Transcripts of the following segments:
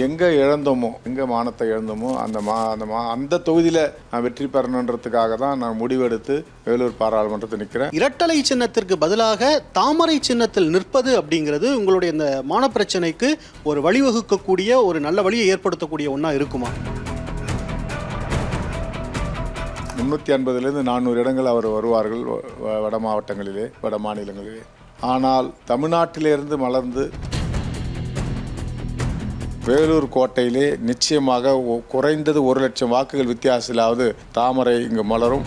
எங்கே இழந்தோமோ, எங்கே மானத்தை இழந்தோமோ அந்த தொகுதியில் நான் வெற்றி பெறணுன்றதுக்காக தான் நான் முடிவெடுத்து வேலூர் பாராளுமன்றத்தில் நிற்கிறேன். இரட்டலை சின்னத்திற்கு பதிலாக தாமரை சின்னத்தில் நிற்பது அப்படிங்கிறது உங்களுடைய இந்த மான பிரச்சனைக்கு ஒரு வழிவகுக்கக்கூடிய, ஒரு நல்ல வழியை ஏற்படுத்தக்கூடிய ஒன்றா இருக்குமா? 350லேருந்து 400 இடங்கள் அவர் வருவார்கள் வட மாவட்டங்களிலே, வட மாநிலங்களிலே. ஆனால் தமிழ்நாட்டிலிருந்து மலர்ந்து வேலூர் கோட்டையிலே நிச்சயமாக குறைந்தது 1,00,000 வாக்குகள் வித்தியாசத்திலாவது தாமரை இங்கு மலரும்.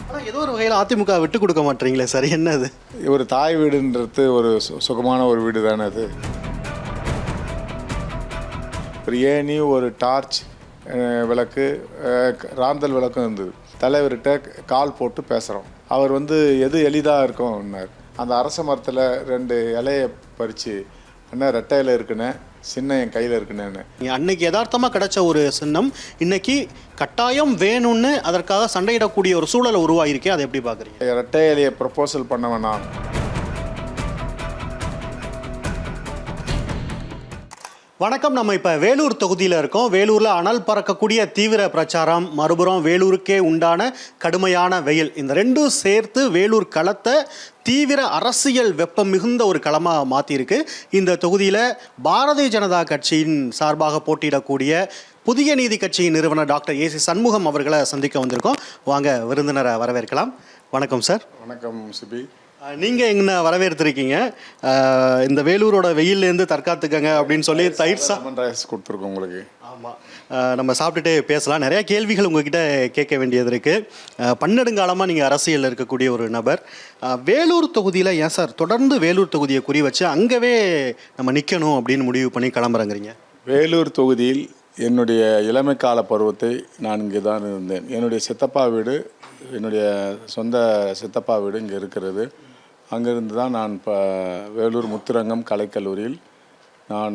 ஆனால் ஏதோ ஒரு வகையில் அதிமுக விட்டு கொடுக்க மாட்டீங்களே சார், என்னது? ஒரு தாய் வீடுன்றது ஒரு சுகமான ஒரு வீடு தானே அது. ஒரு ஏணி, ஒரு டார்ச் விளக்கு, ராந்தல் விளக்கும் இருந்தது. தலைவர்கிட்ட கால் போட்டு பேசுகிறோம். அவர் எது எளிதாக இருக்கும்னார். அந்த அரச மரத்தில் 2 இலையை பறித்து என்ன ரெட்டை இலை இருக்குன்னு, சின்ன என் கையில் இருக்குன்னு. அன்னைக்கு யதார்த்தமாக கிடைச்ச ஒரு சின்னம் இன்னைக்கு கட்டாயம் வேணும்னு அதற்காக சண்டையிடக்கூடிய ஒரு சூழலை உருவாகிருக்கே, அதை எப்படி பார்க்குறீங்க? ரெட்டை இலையை ப்ரப்போசல் பண்ணவன் நான். வணக்கம். நம்ம இப்போ வேலூர் தொகுதியில் இருக்கோம். வேலூரில் அனல் பறக்கக்கூடிய தீவிர பிரச்சாரம், மறுபுறம் வேலூருக்கே உண்டான கடுமையான வெயில், இந்த ரெண்டும் சேர்த்து வேலூர் களத்தை தீவிர அரசியல் வெப்பம் மிகுந்த ஒரு களமாக மாற்றிருக்கு. இந்த தொகுதியில் பாரதிய ஜனதா கட்சியின் சார்பாக போட்டியிடக்கூடிய புதிய நீதி கட்சியின் நிறுவனர் டாக்டர் ஏசி சண்முகம் அவர்களை சந்திக்க வந்திருக்கோம். வாங்க விருந்தினரை வரவேற்கலாம். வணக்கம் சார். வணக்கம் சிபி. நீங்கள் என்ன வரவேற்றிருக்கீங்க. இந்த வேலூரோட வெயிலேருந்து தற்காத்துக்கங்க அப்படின்னு சொல்லி தயிர் ரைஸ் கொடுத்துருக்கோம் உங்களுக்கு. ஆமாம், நம்ம சாப்பிட்டுட்டே பேசலாம். நிறையா கேள்விகள் உங்ககிட்ட கேட்க வேண்டியது இருக்குது. பன்னெடுங்காலமாக நீங்கள் அரசியலில் இருக்கக்கூடிய ஒரு நபர். வேலூர் தொகுதியில் ஏன் சார் தொடர்ந்து வேலூர் தொகுதியை குறி வச்சு அங்கவே நம்ம நிற்கணும் அப்படின்னு முடிவு பண்ணி கிளம்புறங்கிறீங்க? வேலூர் தொகுதியில் என்னுடைய இளமை கால பருவத்தை நான் இங்கே தான் இருந்தேன். என்னுடைய சித்தப்பா வீடு, என்னுடைய சொந்த சித்தப்பா வீடு இங்கே இருக்கிறது. அங்கேருந்து தான் நான் இப்போ வேலூர் முத்துரங்கம் கலைக்கல்லூரியில் நான்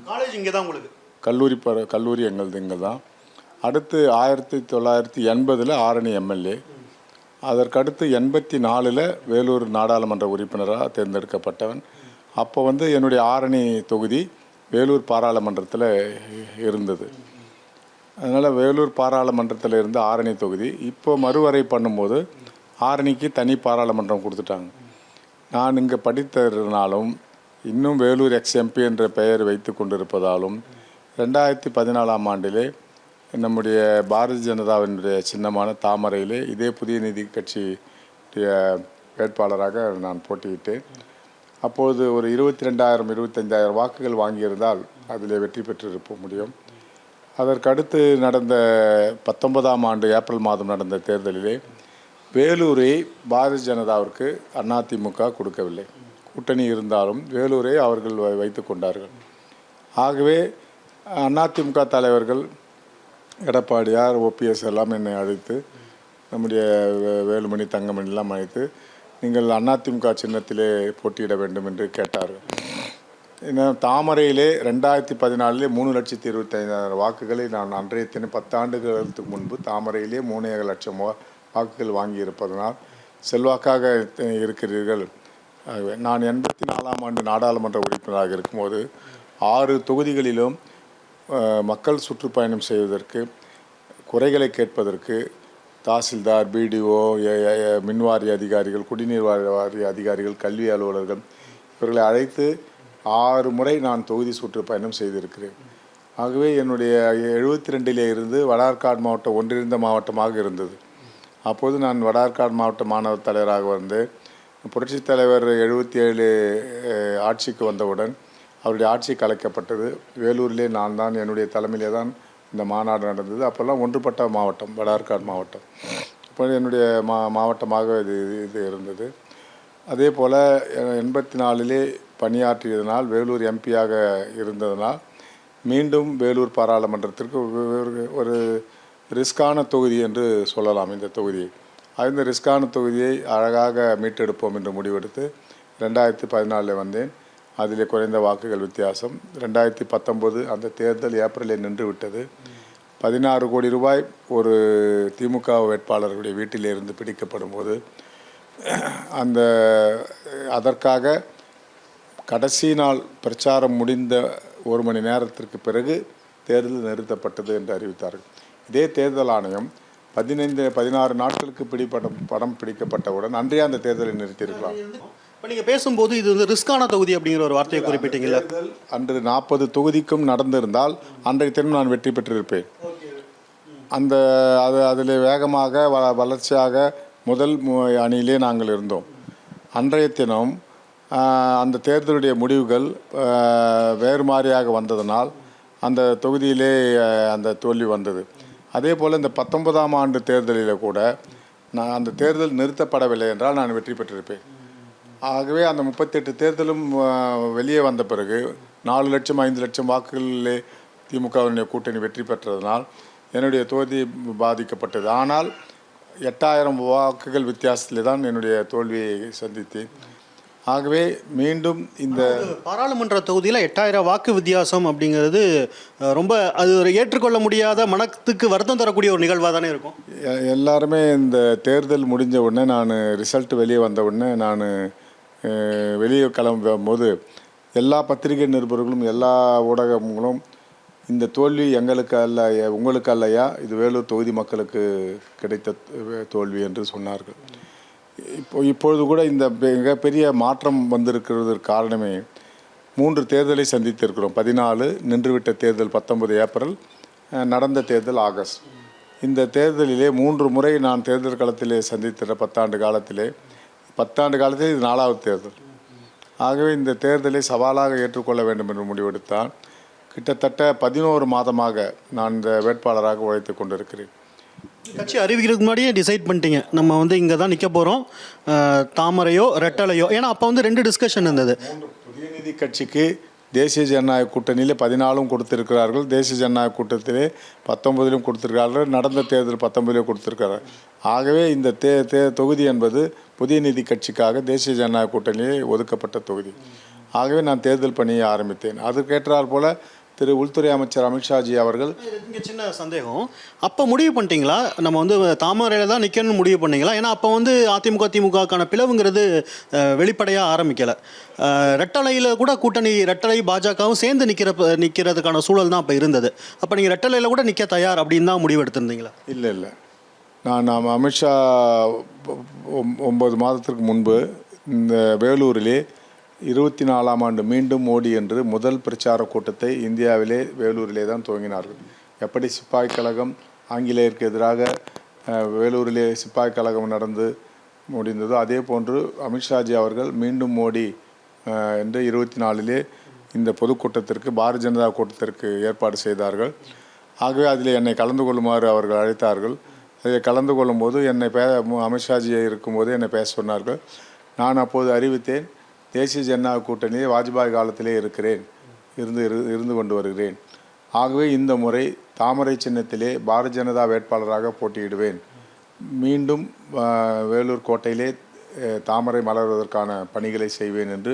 காலேஜ் இங்கே தான் உங்களுக்கு கல்லூரி எங்களது இங்கே தான். அடுத்து 1980 ஆரணி எம்எல்ஏ, அதற்கடுத்து 84 வேலூர் நாடாளுமன்ற உறுப்பினராக தேர்ந்தெடுக்கப்பட்டவன். அப்போ என்னுடைய ஆரணி தொகுதி வேலூர் பாராளுமன்றத்தில் இருந்தது. அதனால் வேலூர் பாராளுமன்றத்தில் இருந்த ஆரணி தொகுதி இப்போ மறுவரை பண்ணும்போது ஆரணிக்கு தனி பாராளுமன்றம் கொடுத்துட்டாங்க. நான் இங்கே படித்ததுனாலும் இன்னும் வேலூர் எக்ஸ்எம்பி என்ற பெயர் வைத்து கொண்டிருப்பதாலும் 2014 ஆண்டிலே நம்முடைய பாரதிய ஜனதாவினுடைய சின்னமான தாமரையிலே இதே புதிய நீதி கட்சி வேட்பாளராக நான் போட்டியிட்டேன். அப்போது ஒரு 22,000-25,000 வாக்குகள் வாங்கியிருந்தால் அதில் வெற்றி பெற்றிருக்க முடியும். அதற்கடுத்து நடந்த 19ஆம் ஆண்டு ஏப்ரல் மாதம் நடந்த தேர்தலிலே வேலூரை பாரதிய ஜனதாவிற்கு அதிமுக கொடுக்கவில்லை. கூட்டணி இருந்தாலும் வேலூரை அவர்கள் வைத்து கொண்டார்கள். ஆகவே அதிமுக தலைவர்கள் எடப்பாடியார், ஓபிஎஸ் எல்லாம் என்னை அழைத்து, நம்முடைய வேலுமணி, தங்கமணிலாம் அழைத்து, நீங்கள் அதிமுக சின்னத்திலே போட்டியிட வேண்டும் என்று கேட்டார்கள். ஏன்னா தாமரையிலே 2014 3,25,000 வாக்குகளை நான் அன்றைய தினம் 10 ஆண்டுகளுக்கு முன்பு தாமரையிலே 3 லட்சம் வாக்குகள் வாங்கியிருப்பதனால் செல்வாக்காக இருக்கிறீர்கள். நான் 84ஆம் ஆண்டு நாடாளுமன்ற உறுப்பினராக இருக்கும்போது 6 தொகுதிகளிலும் மக்கள் சுற்றுப்பயணம் செய்வதற்கு, குறைகளை கேட்பதற்கு தாசில்தார், பிடிஓ, மின்வாரிய அதிகாரிகள், குடிநீர் வாரிய அதிகாரிகள், கல்வி அலுவலர்கள் இவர்களை அழைத்து 6 முறை நான் தொகுதி சுற்றுப்பயணம் செய்திருக்கிறேன். ஆகவே என்னுடைய 72 இருந்து வடார்காடு மாவட்டம் ஒன்றிணைந்த மாவட்டமாக இருந்தது. அப்போது நான் வடார்காடு மாவட்ட மாணவர் தலைவராக வந்தேன். புரட்சித் தலைவர் 77 ஆட்சிக்கு வந்தவுடன் அவருடைய ஆட்சி கலைக்கப்பட்டது. வேலூரிலே நான் தான், என்னுடைய தலைமையிலே தான் இந்த மாநாடு நடந்தது. அப்போல்லாம் ஒன்றுபட்ட மாவட்டம் வடார்காடு மாவட்டம். அப்போ என்னுடைய மாவட்டமாக இது இருந்தது. அதே போல் 84 பணியாற்றியதனால், வேலூர் எம்பியாக இருந்ததனால் மீண்டும் வேலூர் பாராளுமன்றத்திற்கு ஒரு ரிஸ்கான தொகுதி என்று சொல்லலாம் இந்த தொகுதியை. அந்த ரிஸ்கான தொகுதியை அழகாக மீட்டெடுப்போம் என்று முடிவெடுத்து 2014 வந்தேன். அதில் குறைந்த வாக்குகள் வித்தியாசம். 2019 அந்த தேர்தல் ஏப்ரலில் நின்று விட்டது. 16 கோடி ரூபாய் ஒரு திமுக வேட்பாளர்களுடைய வீட்டிலிருந்து பிடிக்கப்படும் போது அதற்காக கடைசி நாள் பிரச்சாரம் முடிந்த 1 மணி நேரத்திற்கு பிறகு தேர்தல் நிறுத்தப்பட்டது என்று அறிவித்தார்கள். இதே தேர்தல் ஆணையம் 16 நாட்களுக்கு படம் பிடிக்கப்பட்டவுடன் அன்றைய அந்த தேர்தலை நிறுத்தியிருக்கலாம். இப்போ நீங்கள் பேசும்போது இது வந்து ரிஸ்கான தொகுதி அப்படிங்கிற ஒரு வார்த்தையை குறிப்பிட்டீங்களா? தேர்தல் அன்று 40 தொகுதிக்கும் நடந்திருந்தால் அன்றைய தினம் நான் வெற்றி பெற்றிருப்பேன். அதில் வேகமாக வளர்ச்சியாக முதல் அணியிலே நாங்கள் இருந்தோம். அன்றைய தினம் அந்த தேர்தலுடைய முடிவுகள் வேறு மாதிரியாக வந்ததனால் அந்த தொகுதியிலே அந்த தோல்வி வந்தது. அதே போல் இந்த 19ஆம் ஆண்டு தேர்தலில் கூட நான் அந்த தேர்தல் நிறுத்தப்படவில்லை என்றால் நான் வெற்றி பெற்றிருப்பேன். ஆகவே அந்த 38 தேர்தலும் வெளியே வந்த பிறகு 4 லட்சம் 5 லட்சம் வாக்குகளிலே திமுகவினுடைய கூட்டணி வெற்றி பெற்றதனால் என்னுடைய தொகுதி பாதிக்கப்பட்டது. ஆனால் 8000 வாக்குகள் வித்தியாசத்திலே தான் என்னுடைய தோல்வியை சந்தித்தேன். ஆகவே மீண்டும் இந்த பாராளுமன்ற தொகுதியில் 8000 வாக்கு வித்தியாசம் அப்படிங்கிறது ரொம்ப அது ஒரு ஏற்றுக்கொள்ள முடியாத மனத்துக்கு வருத்தம் தரக்கூடிய ஒரு நிகழ்வாக தானே இருக்கும். எல்லாருமே இந்த தேர்தல் முடிஞ்ச உடனே நான் ரிசல்ட் வெளியே வந்த உடனே நான் வெளியே கிளம்பும் போது எல்லா பத்திரிகை நிருபர்களும் எல்லா ஊடகங்களும் இந்த தோல்வி எங்களுக்கு அல்ல உங்களுக்கு அல்லையா, இது வேலூர் தொகுதி மக்களுக்கு கிடைத்த தோல்வி என்று சொன்னார்கள். இப்பொழுது கூட இந்த மிகப்பெரிய மாற்றம் வந்திருக்கிறதற்கு காரணமே 3 தேர்தலை சந்தித்திருக்கிறோம். 14 நின்றுவிட்ட தேர்தல் 19 ஏப்ரல், நடந்த தேர்தல் ஆகஸ்ட். இந்த தேர்தலிலே 3 முறை நான் தேர்தல் களத்திலே சந்தித்த 10 ஆண்டு காலத்திலே இது 4வது தேர்தல். ஆகவே இந்த தேர்தலை சவாலாக ஏற்றுக்கொள்ள வேண்டும் என்று முடிவெடுத்தான். கிட்டத்தட்ட 11 மாதமாக நான் இந்த வேட்பாளராக உழைத்து கொண்டிருக்கிறேன். கட்சி அறிவிக்கிறதுக்கு முன்னாடியே டிசைட் பண்ணிட்டீங்க, நம்ம வந்து இங்கே தான் நிற்க போகிறோம், தாமரையோ ரெட்டலையோ? ஏன்னா அப்போ வந்து 2 டிஸ்கஷன் இருந்தது. புதிய நீதி கட்சிக்கு தேசிய ஜனநாயக கூட்டணியில் 14 கொடுத்திருக்கிறார்கள், தேசிய ஜனநாயக கூட்டத்திலே 19 கொடுத்திருக்கிறார்கள், நடந்த தேர்தல் 19 கொடுத்திருக்கிறார்கள். ஆகவே இந்த தொகுதி என்பது புதிய நீதி கட்சிக்காக தேசிய ஜனநாயக கூட்டணியிலே ஒதுக்கப்பட்ட தொகுதி. ஆகவே நான் தேர்தல் பணியை ஆரம்பித்தேன். அதுக்கேற்றாற் போல திரு உள்துறை அமைச்சர் அமித்ஷாஜி அவர்கள், இங்கே சின்ன சந்தேகம், அப்போ முடிவு பண்ணிட்டீங்களா நம்ம வந்து தாமரையில் தான் நிற்கணும்னு முடிவு பண்ணிங்களா? ஏன்னா அப்போ வந்து அதிமுக திமுகக்கான பிளவுங்கிறது வெளிப்படையாக ஆரம்பிக்கலை. ரெட்டலையில் கூட கூட்டணி, ரெட்டலை பாஜகவும் சேர்ந்து நிற்கிறதுக்கான சூழல் தான் அப்போ இருந்தது. அப்போ நீங்கள் ரெட்டலையில் கூட நிற்க தயார் அப்படின்னு தான் முடிவு எடுத்திருந்தீங்களா? இல்லை, நாம் அமித்ஷா 9 மாதத்திற்கு முன்பு இந்த வேலூரிலே 24ஆம் ஆண்டு மீண்டும் மோடி என்று முதல் பிரச்சார கூட்டத்தை இந்தியாவிலே வேலூரிலே தான் துவங்கினார்கள். எப்படி சிப்பாய் கழகம் ஆங்கிலேயருக்கு எதிராக வேலூரிலே சிப்பாய் கழகம் நடந்து முடிந்ததோ அதே போன்று அமித்ஷாஜி அவர்கள் மீண்டும் மோடி என்று 24லே இந்த பொதுக்கூட்டத்திற்கு பாரதிய ஜனதா கூட்டத்திற்கு ஏற்பாடு செய்தார்கள். ஆகவே அதில் என்னை கலந்து கொள்ளுமாறு அவர்கள் அழைத்தார்கள். அதில் கலந்து கொள்ளும்போது என்னை அமித்ஷாஜி இருக்கும்போது என்னை பேச சொன்னார்கள். நான் அப்போது அறிவித்தேன், தேசிய ஜனநாயக கூட்டணியை வாஜ்பாய் காலத்திலே இருந்து கொண்டு வருகிறேன். ஆகவே இந்த முறை தாமரை சின்னத்திலே பாரதிய ஜனதா வேட்பாளராக போட்டியிடுவேன். மீண்டும் வேலூர் கோட்டையிலே தாமரை மலர்வதற்கான பணிகளை செய்வேன் என்று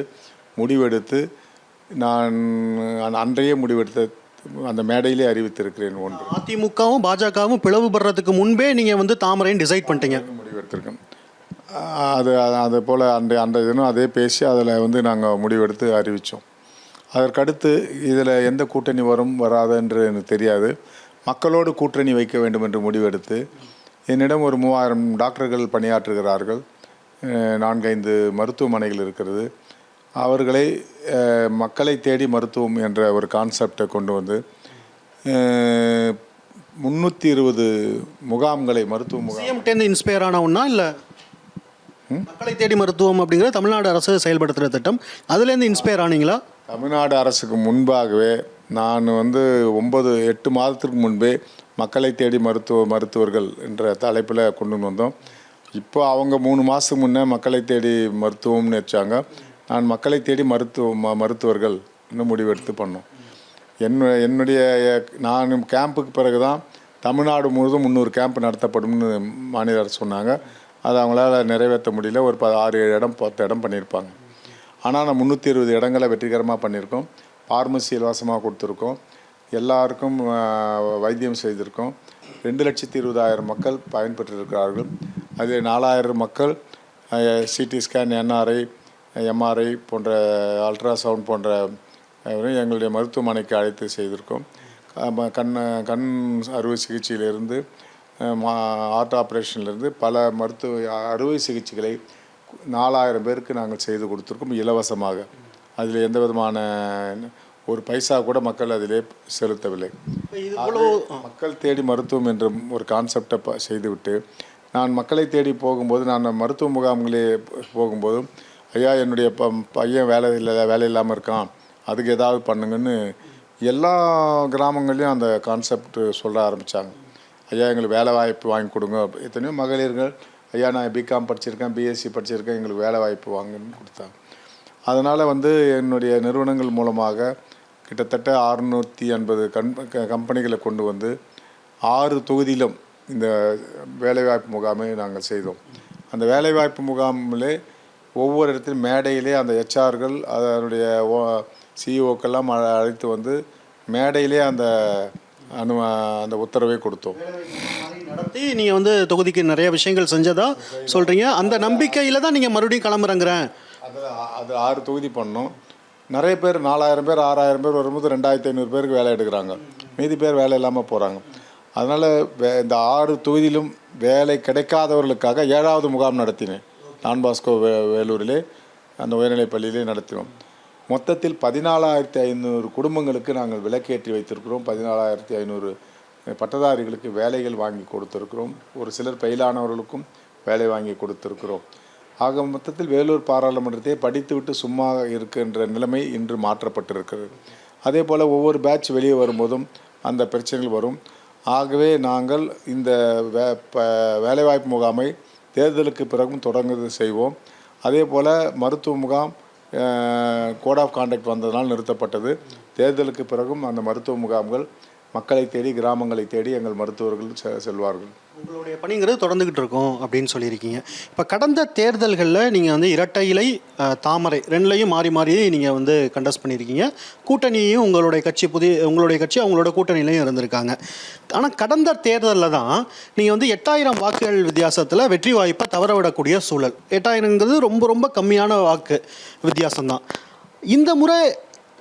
முடிவெடுத்து நான் அன்றையே முடிவெடுத்த அந்த மேடையிலே அறிவித்திருக்கிறேன். ஒன்று, அதிமுகவும் பாஜகவும் பிளவுபடுறதுக்கு முன்பே நீங்கள் வந்து தாமரைன்னு டிசைட் பண்ணிட்டீங்க? முடிவெடுத்திருக்கேன். அது போல் அந்த தினம் அதே பேசி அதில் வந்து நாங்கள் முடிவெடுத்து அறிவித்தோம். அதற்கடுத்து இதில் எந்த கூட்டணி வராது என்று எனக்கு தெரியாது. மக்களோடு கூட்டணி வைக்க வேண்டும் என்று முடிவெடுத்து என்னிடம் ஒரு 3000 டாக்டர்கள் பணியாற்றுகிறார்கள், 4-5 மருத்துவமனைகள் இருக்கிறது. அவர்களை மக்களை தேடி மருத்துவம் என்ற ஒரு கான்செப்டை கொண்டு வந்து 320 முகாம்களை மருத்துவ முகாம் இன்ஸ்பயர் ஆன ஒன்றா இல்லை? மக்களை தேடி மருத்துவம் அப்படிங்கிற தமிழ்நாடு அரசு செயல்படுத்துகிற திட்டம், அதுலேருந்து இன்ஸ்பயர் ஆனீங்களா? தமிழ்நாடு அரசுக்கு முன்பாகவே நான் வந்து 8 மாதத்திற்கு முன்பே மக்களை தேடி மருத்துவர்கள் என்ற தலைப்பில் கொண்டு வந்தோம். இப்போ அவங்க 3 மாதத்துக்கு முன்னே மக்களை தேடி மருத்துவம்னு வச்சாங்க. நான் மக்களை தேடி மருத்துவர்கள் இன்னும் முடிவெடுத்து பண்ணோம். என்னுடைய நான் கேம்புக்கு பிறகு தான் தமிழ்நாடு முழுவதும் 300 கேம்ப் நடத்தப்படும்னு மாநில அரசு சொன்னாங்க. அது அவங்களால நிறைவேற்ற முடியல. ஒரு 6-7 இடம் 10 இடம் பண்ணியிருப்பாங்க. ஆனால் நான் 320 இடங்களை வெற்றிகரமாக பண்ணியிருக்கோம். ஃபார்மசி இலவசமாக கொடுத்துருக்கோம். எல்லாருக்கும் வைத்தியம் செய்திருக்கோம். 2,20,000 மக்கள் பயன்பெற்றிருக்கிறார்கள். அதில் 4,000 மக்கள் சிடி ஸ்கேன், என்ஆர்ஐ, எம்ஆர்ஐ போன்ற அல்ட்ராசவுண்ட் போன்ற எங்களுடைய மருத்துவமனைக்கு அழைத்து செய்திருக்கோம். கண் அறுவை சிகிச்சையிலிருந்து ஹார்ட் ஆப்ரேஷன்லேருந்து பல மருத்துவ அறுவை சிகிச்சைகளை 4000 பேருக்கு நாங்கள் செய்து கொடுத்துருக்கோம் இலவசமாக. அதில் எந்த விதமான ஒரு பைசா கூட மக்கள் அதிலே செலுத்தவில்லை. மக்கள் தேடி மருத்துவம் என்ற ஒரு கான்செப்டை செய்துவிட்டு நான் மக்களை தேடி போகும்போது, நான் மருத்துவ முகாம்களே போகும்போதும், ஐயா என்னுடைய பையன் வேலை இல்லாமல் இருக்கான், அதுக்கு ஏதாவது பண்ணுங்கன்னு எல்லா கிராமங்கள்லேயும் அந்த கான்செப்ட் சொல்ல ஆரம்பித்தாங்க. ஐயா எங்களுக்கு வேலை வாய்ப்பு வாங்கி கொடுங்க. எத்தனையோ மகளிர்கள், ஐயா நான் பிகாம் படிச்சிருக்கேன், பிஎஸ்சி படிச்சிருக்கேன், எங்களுக்கு வேலை வாய்ப்பு வாங்கன்னு கொடுத்தாங்க. அதனால் என்னுடைய நிறுவனங்கள் மூலமாக கிட்டத்தட்ட 680 கம்பெனிகளை கொண்டு வந்து 6 தொகுதியிலும் இந்த வேலைவாய்ப்பு முகாமை நாங்கள் செய்தோம். அந்த வேலைவாய்ப்பு முகாமிலே ஒவ்வொரு இடத்திலும் மேடையிலே அந்த ஹெச்ஆர்கள் அதனுடைய சிஇஓக்கெல்லாம் அழைத்து வந்து மேடையிலே அந்த உத்தரவை கொடுத்தோம். நடத்தி நீங்கள் வந்து தொகுதிக்கு நிறைய விஷயங்கள் செஞ்சதா சொல்கிறீங்க. அந்த நம்பிக்கையில் தான் நீங்கள் மறுபடியும் கிளம்புறங்கிறேன். அது 6 தொகுதி பண்ணோம். நிறைய பேர் 4000 பேர் 6000 பேர் வரும்போது 2500 பேருக்கு வேலை எடுக்கிறாங்க, மீதி பேர் வேலை இல்லாமல் போகிறாங்க. அதனால் இந்த 6 தொகுதியிலும் வேலை கிடைக்காதவர்களுக்காக 7வது முகாம் நடத்தினேன். டான் பாஸ்கோ வேலூரிலே அந்த உயர்நிலைப் பள்ளியிலே நடத்தினோம். மொத்தத்தில் 14,500 குடும்பங்களுக்கு நாங்கள் விலக்கேற்றி வைத்திருக்கிறோம். 14,500 பட்டதாரிகளுக்கு வேலைகள் வாங்கி கொடுத்துருக்கிறோம். ஒரு சிலர் பயிலானவர்களுக்கும் வேலை வாங்கி கொடுத்துருக்கிறோம். ஆக மொத்தத்தில் வேலூர் பாராளுமன்றத்தை படித்துவிட்டு சும்மா இருக்கின்ற நிலைமை இன்று மாற்றப்பட்டிருக்கிறது. அதே போல் ஒவ்வொரு பேட்ச் வெளியே வரும்போதும் அந்த பிரச்சனைகள் வரும். ஆகவே நாங்கள் இந்த வேலைவாய்ப்பு முகாமை தேர்தலுக்கு பிறகும் தொடங்குவது செய்வோம். அதே போல் மருத்துவ முகாம் கோட் ஆஃப் கான்டக்ட் வந்ததனால் நிறுத்தப்பட்டது. தேர்தலுக்கு பிறகும் அந்த மருத்துவ முகாம்கள் மக்களை தேடி, கிராமங்களை தேடி எங்கள் மருத்துவர்கள் செல்வார்கள். உங்களுடைய பணிங்கிறது தொடர்ந்துக்கிட்டு இருக்கும் அப்படின்னு சொல்லியிருக்கீங்க. இப்போ கடந்த தேர்தல்களில் நீங்கள் வந்து இரட்டை இலை, தாமரை ரெண்டுலையும் மாறி மாறி நீங்கள் வந்து கண்டஸ்ட் பண்ணியிருக்கீங்க. கூட்டணியும் உங்களுடைய கட்சி அவங்களோட கூட்டணியிலையும் இருந்திருக்காங்க. ஆனால் கடந்த தேர்தலில் தான் நீங்கள் வந்து 8000 வாக்குகள் வித்தியாசத்தில் வெற்றி வாய்ப்பை தவற விடக்கூடிய சூழல். 8000ங்கிறது ரொம்ப ரொம்ப கம்மியான வாக்கு வித்தியாசம்தான். இந்த முறை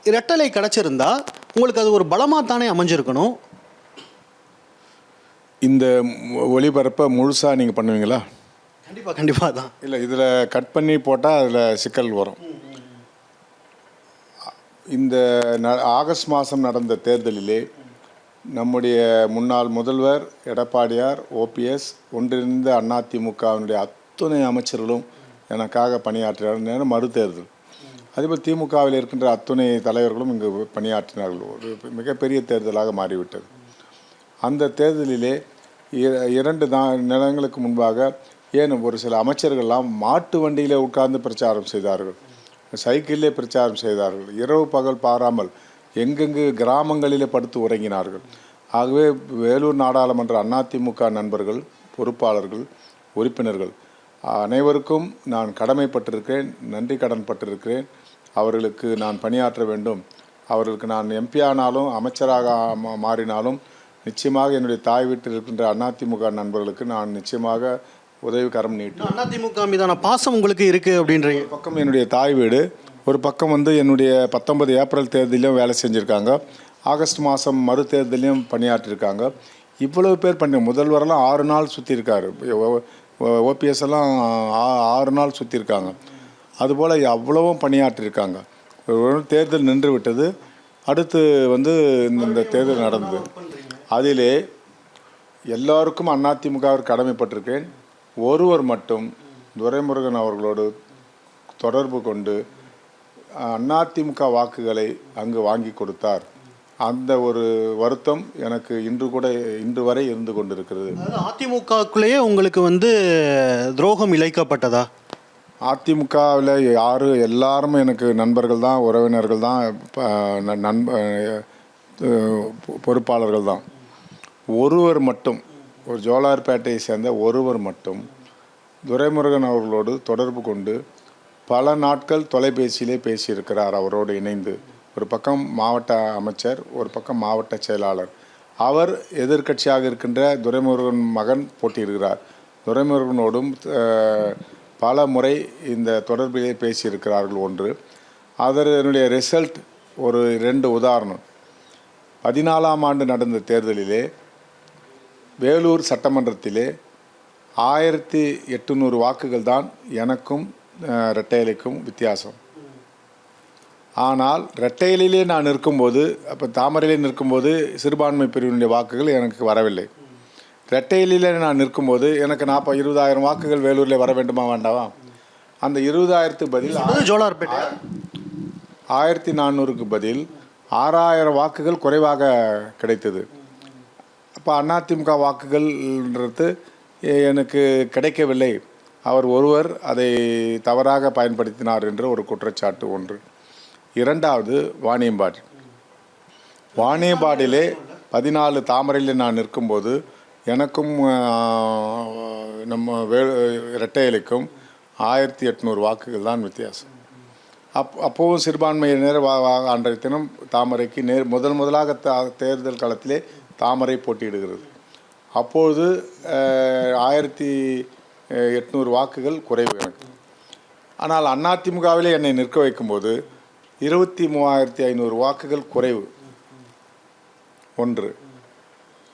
இரட்டலை கிடச்சிருந்தா உங்களுக்கு அது ஒரு பலமாக தானே அமைஞ்சிருக்கணும். இந்த ஒளிபரப்பை முழுசாக நீங்கள் பண்ணுவீங்களா? கண்டிப்பாக தான். இல்லை, இதில் கட் பண்ணி போட்டால் அதில் சிக்கல் வரும். இந்த ஆகஸ்ட் மாதம் நடந்த தேர்தலிலே நம்முடைய முன்னாள் முதல்வர் எடப்பாடியார், ஓபிஎஸ், ஒன்றிணைந்த அதிமுகவினுடைய அத்துணை அமைச்சர்களும் எனக்காக பணியாற்றினார். மறுதேர்தல் அதேபோல் திமுகவில் இருக்கின்ற அத்துணை தலைவர்களும் இங்கு பணியாற்றினார்கள். ஒரு மிகப்பெரிய தேர்தலாக மாறிவிட்டது. அந்த தேர்தலிலே 2 நிலங்களுக்கு முன்பாக ஒரு சில அமைச்சர்கள்லாம் மாட்டு வண்டியில் உட்கார்ந்து பிரச்சாரம் செய்தார்கள், சைக்கிளிலே பிரச்சாரம் செய்தார்கள், இரவு பகல் பாராமல் எங்கெங்கு கிராமங்களிலே படுத்து உறங்கினார்கள். ஆகவே வேலூர் நாடாளுமன்ற அதிமுக நண்பர்கள், பொறுப்பாளர்கள், உறுப்பினர்கள் அனைவருக்கும் நான் கடமைப்பட்டிருக்கிறேன், நன்றி கடன் பட்டிருக்கிறேன். அவர்களுக்கு நான் பணியாற்ற வேண்டும். அவர்களுக்கு நான் எம்பி ஆனாலும் அமைச்சராக மாறினாலும் நிச்சயமாக என்னுடைய தாய் வீட்டில் இருக்கின்ற அதிமுக நண்பர்களுக்கு நான் நிச்சயமாக உதவிகரம் நீட்டுவேன். அதிமுக மீதான பாசம் உங்களுக்கு இருக்குது அப்படின்ற ஒரு பக்கம் என்னுடைய தாய் வீடு, ஒரு பக்கம் வந்து என்னுடைய 19 ஏப்ரல் தேர்தலையும் வேலை செஞ்சுருக்காங்க, ஆகஸ்ட் மாதம் மறு தேர்தலையும் பணியாற்றிருக்காங்க. இவ்வளவு பேர் முதல்வரெல்லாம் 6 நாள் சுற்றிருக்காரு, ஓபிஎஸ் எல்லாம் 6 நாள் சுற்றிருக்காங்க. அதுபோல் அவ்வளவும் பணியாற்றிருக்காங்க. தேர்தல் நின்று விட்டது. அடுத்து வந்து இந்த தேர்தல் நடந்தது. அதிலே எல்லாருக்கும் அதிமுகவிற்கு கடமைப்பட்டிருக்கேன். ஒருவர் மட்டும் துரைமுருகன் அவர்களோடு தொடர்பு கொண்டு அதிமுக வாக்குகளை அங்கு வாங்கி கொடுத்தார். அந்த ஒரு வருத்தம் எனக்கு இன்று வரை இருந்து கொண்டிருக்கிறது. அதிமுகக்குள்ளேயே உங்களுக்கு வந்து துரோகம் இழைக்கப்பட்டதா? அதிமுகவில் எல்லாரும் எனக்கு நண்பர்கள் தான், உறவினர்கள் தான், பொறுப்பாளர்கள் தான். ஒருவர் மட்டும், ஒரு ஜோலார்பேட்டையை சேர்ந்த ஒருவர் மட்டும் துரைமுருகன் அவர்களோடு தொடர்பு கொண்டு பல நாட்கள் தொலைபேசியிலே பேசியிருக்கிறார். அவரோடு இணைந்து ஒரு பக்கம் மாவட்ட அமைச்சர், ஒரு பக்கம் மாவட்ட செயலாளர். அவர் எதிர்க்கட்சியாக இருக்கின்ற துரைமுருகன் மகன் போட்டியிடுகிறார். துரைமுருகனோடும் பல முறை இந்த தொடர்பிலே பேசியிருக்கிறார்கள். ஒன்று அதனுடைய ரிசல்ட் ஒரு 2 உதாரணம். 14ஆம் ஆண்டு நடந்த தேர்தலிலே வேலூர் சட்டமன்றத்திலே 1800 வாக்குகள் தான் எனக்கும் இரட்டை இலைக்கும் வித்தியாசம். ஆனால் இரட்டை இலையிலே நான் நிற்கும்போது, அப்போ தாமரையிலே நிற்கும்போது சிறுபான்மை பிரிவினுடைய வாக்குகள் எனக்கு வரவில்லை. இரட்டை இலையிலே நான் நிற்கும்போது எனக்கு 20,000 வாக்குகள் வேலூரில் வர வேண்டுமா வேண்டாமா? அந்த 20,000க்கு பதில் ஜோலார்பேட்டை 1400க்கு பதில் 6000 வாக்குகள் குறைவாக கிடைத்தது. அப்போ அதிமுக வாக்குகள்ன்றது எனக்கு கிடைக்கவில்லை. அவர் ஒருவர் அதை தவறாக பயன்படுத்தினார் என்ற ஒரு குற்றச்சாட்டு ஒன்று. 2வது வாணியம்பாடியிலே 14 தாமரையில் நான் நிற்கும்போது எனக்கும் நம்ம இரட்டை இலைக்கும் 1800 வாக்குகள் தான் வித்தியாசம். அப்போவும் சிறுபான்மையினர் அன்றைய தினம் தாமரைக்கு முதலாக தேர்தல் காலத்திலே தாமரை போட்டியிடுகிறது. அப்போது 1800 வாக்குகள் குறைவு எனக்கு. ஆனால் அதிமுகவிலே என்னை நிற்க வைக்கும்போது 23,500 வாக்குகள் குறைவு ஒன்று.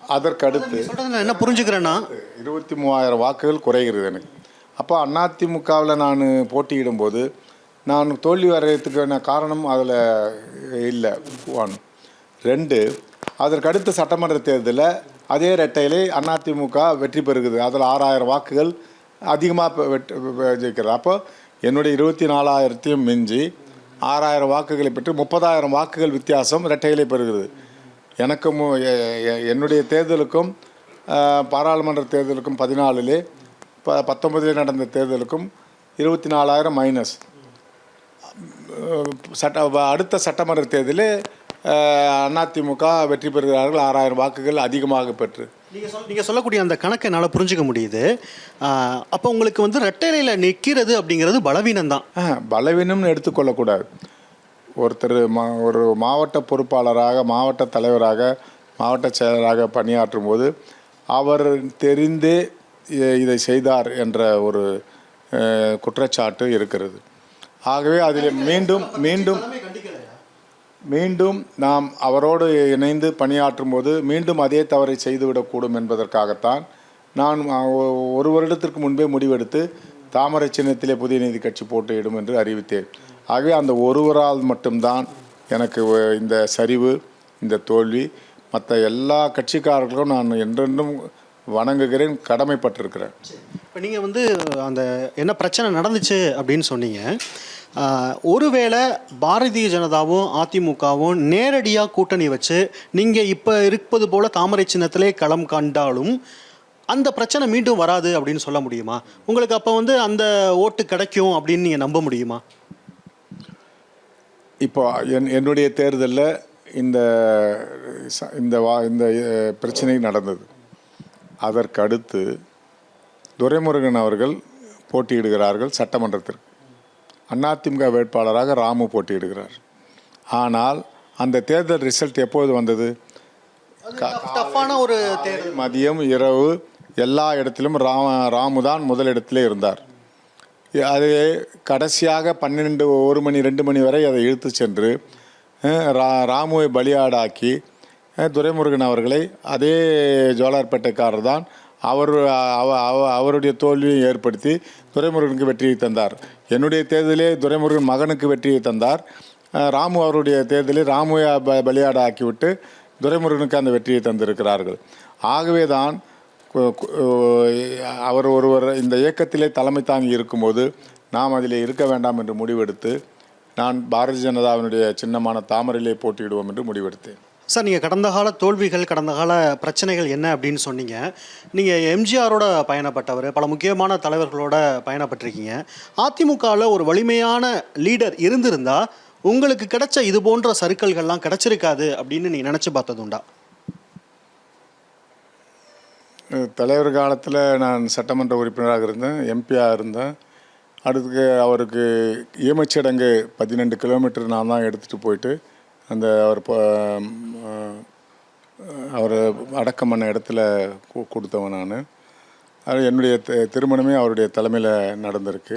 அதற்கடுத்து என்ன புரிஞ்சுக்கிறேன்னா 23,000 வாக்குகள் குறைகிறது எனக்கு. அப்போ அதிமுகவில் நான் போட்டியிடும்போது நான் தோல்வி வர்றதுக்கான காரணம் அதில் இல்லை. 1. 2, அதற்கடுத்த சட்டமன்ற தேர்தலில் அதே ரெட்டையிலே அதிமுக வெற்றி பெறுகிறது. அதில் 6000 வாக்குகள் அதிகமாக ஜெயிக்கிறது. அப்போ என்னுடைய 24,000த்தையும் மிஞ்சி 6000 வாக்குகளை பெற்று 30,000 வாக்குகள் வித்தியாசம் ரெட்டையிலே பெறுகிறது. எனக்கும் என்னுடைய தேர்தலுக்கும் பாராளுமன்ற தேர்தலுக்கும் 14லே 19 நடந்த தேர்தலுக்கும் 24,000 மைனஸ். அடுத்த சட்டமன்ற தேர்தலில் அதிமுக வெற்றி பெறுகிறார்கள் 6000 வாக்குகள் அதிகமாக பெற்று. நீங்கள் சொல்லக்கூடிய அந்த கணக்கை என்னால் புரிஞ்சுக்க முடியுது. அப்போ உங்களுக்கு வந்து ரெட்டையிலையில் நிற்கிறது அப்படிங்கிறது பலவீனம் தான். பலவீனம்னு எடுத்துக்கொள்ளக்கூடாது. ஒருத்தர் ஒரு மாவட்ட பொறுப்பாளராக, மாவட்ட தலைவராக, மாவட்ட செயலராக பணியாற்றும் போது அவர் தெரிந்தே இதை செய்தார் என்ற ஒரு குற்றச்சாட்டு இருக்கிறது. ஆகவே அதில் மீண்டும் நாம் அவரோடு இணைந்து பணியாற்றும் போது மீண்டும் அதே தவறை செய்துவிடக்கூடும் என்பதற்காகத்தான் நான் 1 வருடத்திற்கு முன்பே முடிவெடுத்து தாமரை சின்னத்திலே புதிய நீதி கட்சி போட்டியிடும் என்று அறிவித்தேன். ஆகவே அந்த ஒருவரால் மட்டும்தான் எனக்கு இந்த சரிவு, இந்த தோல்வி. மற்ற எல்லா கட்சிக்காரர்களும் நான் என்றென்றும் வணங்குகிறேன், கடமைப்பட்டிருக்கிறேன். இப்போ நீங்கள் வந்து அந்த என்ன பிரச்சனை நடந்துச்சு அப்படின்னு சொன்னீங்க. ஒருவேளை பாரதிய ஜனதாவும் அதிமுகவும் நேரடியாக கூட்டணி வச்சு நீங்கள் இப்போ இருப்பது போல் தாமரை சின்னத்திலே களம் கண்டாலும் அந்த பிரச்சனை மீண்டும் வராது அப்படின்னு சொல்ல முடியுமா? உங்களுக்கு அப்போ வந்து அந்த ஓட்டு கிடைக்கும் அப்படின்னு நீங்கள் நம்ப முடியுமா? இப்போ என்னுடைய தேர்தலில் இந்த பிரச்சனை நடந்தது. அதற்கடுத்து துரைமுருகன் அவர்கள் போட்டியிடுகிறார்கள் சட்டமன்றத்திற்கு. அதிமுக வேட்பாளராக ராமு போட்டியிடுகிறார். ஆனால் அந்த தேர்தல் ரிசல்ட் எப்போது வந்தது? ஒரு தேர்தல் மதியம் இரவு எல்லா இடத்திலும் ராமு தான் முதலிடத்திலே இருந்தார். அது கடைசியாக 12, 1 மணி 2 மணி வரை அதை இழுத்து சென்று ராமுவை பலியாடாக்கி துரைமுருகன் அவர்களை அதே ஜோலார்பேட்டைக்காரர் தான் அவருடைய தோல்வியை ஏற்படுத்தி துரைமுருகனுக்கு வெற்றியை தந்தார். என்னுடைய தேர்தலே துரைமுருகன் மகனுக்கு வெற்றியை தந்தார். ராமு அவருடைய தேர்தலில் ராமுவை பலியாட ஆக்கிவிட்டு துரைமுருகனுக்கு அந்த வெற்றியை தந்திருக்கிறார்கள். ஆகவே தான் அவர் ஒருவர் இந்த இயக்கத்திலே தலைமை தாங்கி இருக்கும்போது நாம் அதில் இருக்க வேண்டாம் என்று முடிவெடுத்து நான் பாரதிய ஜனதாவினுடைய சின்னமான தாமரையிலே போட்டியிடுவோம் என்று முடிவெடுத்தேன். சார், நீங்கள் கடந்த கால தோல்விகள், கடந்த கால பிரச்சனைகள் என்ன அப்படின்னு சொன்னீங்க. நீங்கள் எம்ஜிஆரோட பயணப்பட்டவர், பல முக்கியமான தலைவர்களோட பயணப்பட்டிருக்கீங்க. அதிமுகவில் ஒரு வலிமையான லீடர் இருந்திருந்தா உங்களுக்கு கிடைச்ச இது போன்ற சறுக்கல்கள்லாம் கிடைச்சிருக்காது அப்படின்னு நீங்கள் நினச்சி பார்த்தது உண்டா? தலைவர் காலத்தில் நான் சட்டமன்ற உறுப்பினராக இருந்தேன், எம்பியாக இருந்தேன். அடுத்து அவருக்கு ஈமச்சடங்கு 12 கிலோமீட்டர் நான் தான் எடுத்துகிட்டு போயிட்டு அந்த அவர் அடக்கம் பண்ண இடத்துல கொடுத்தவன் நான். அது என்னுடைய திருமணமே அவருடைய தலைமையில் நடந்திருக்கு.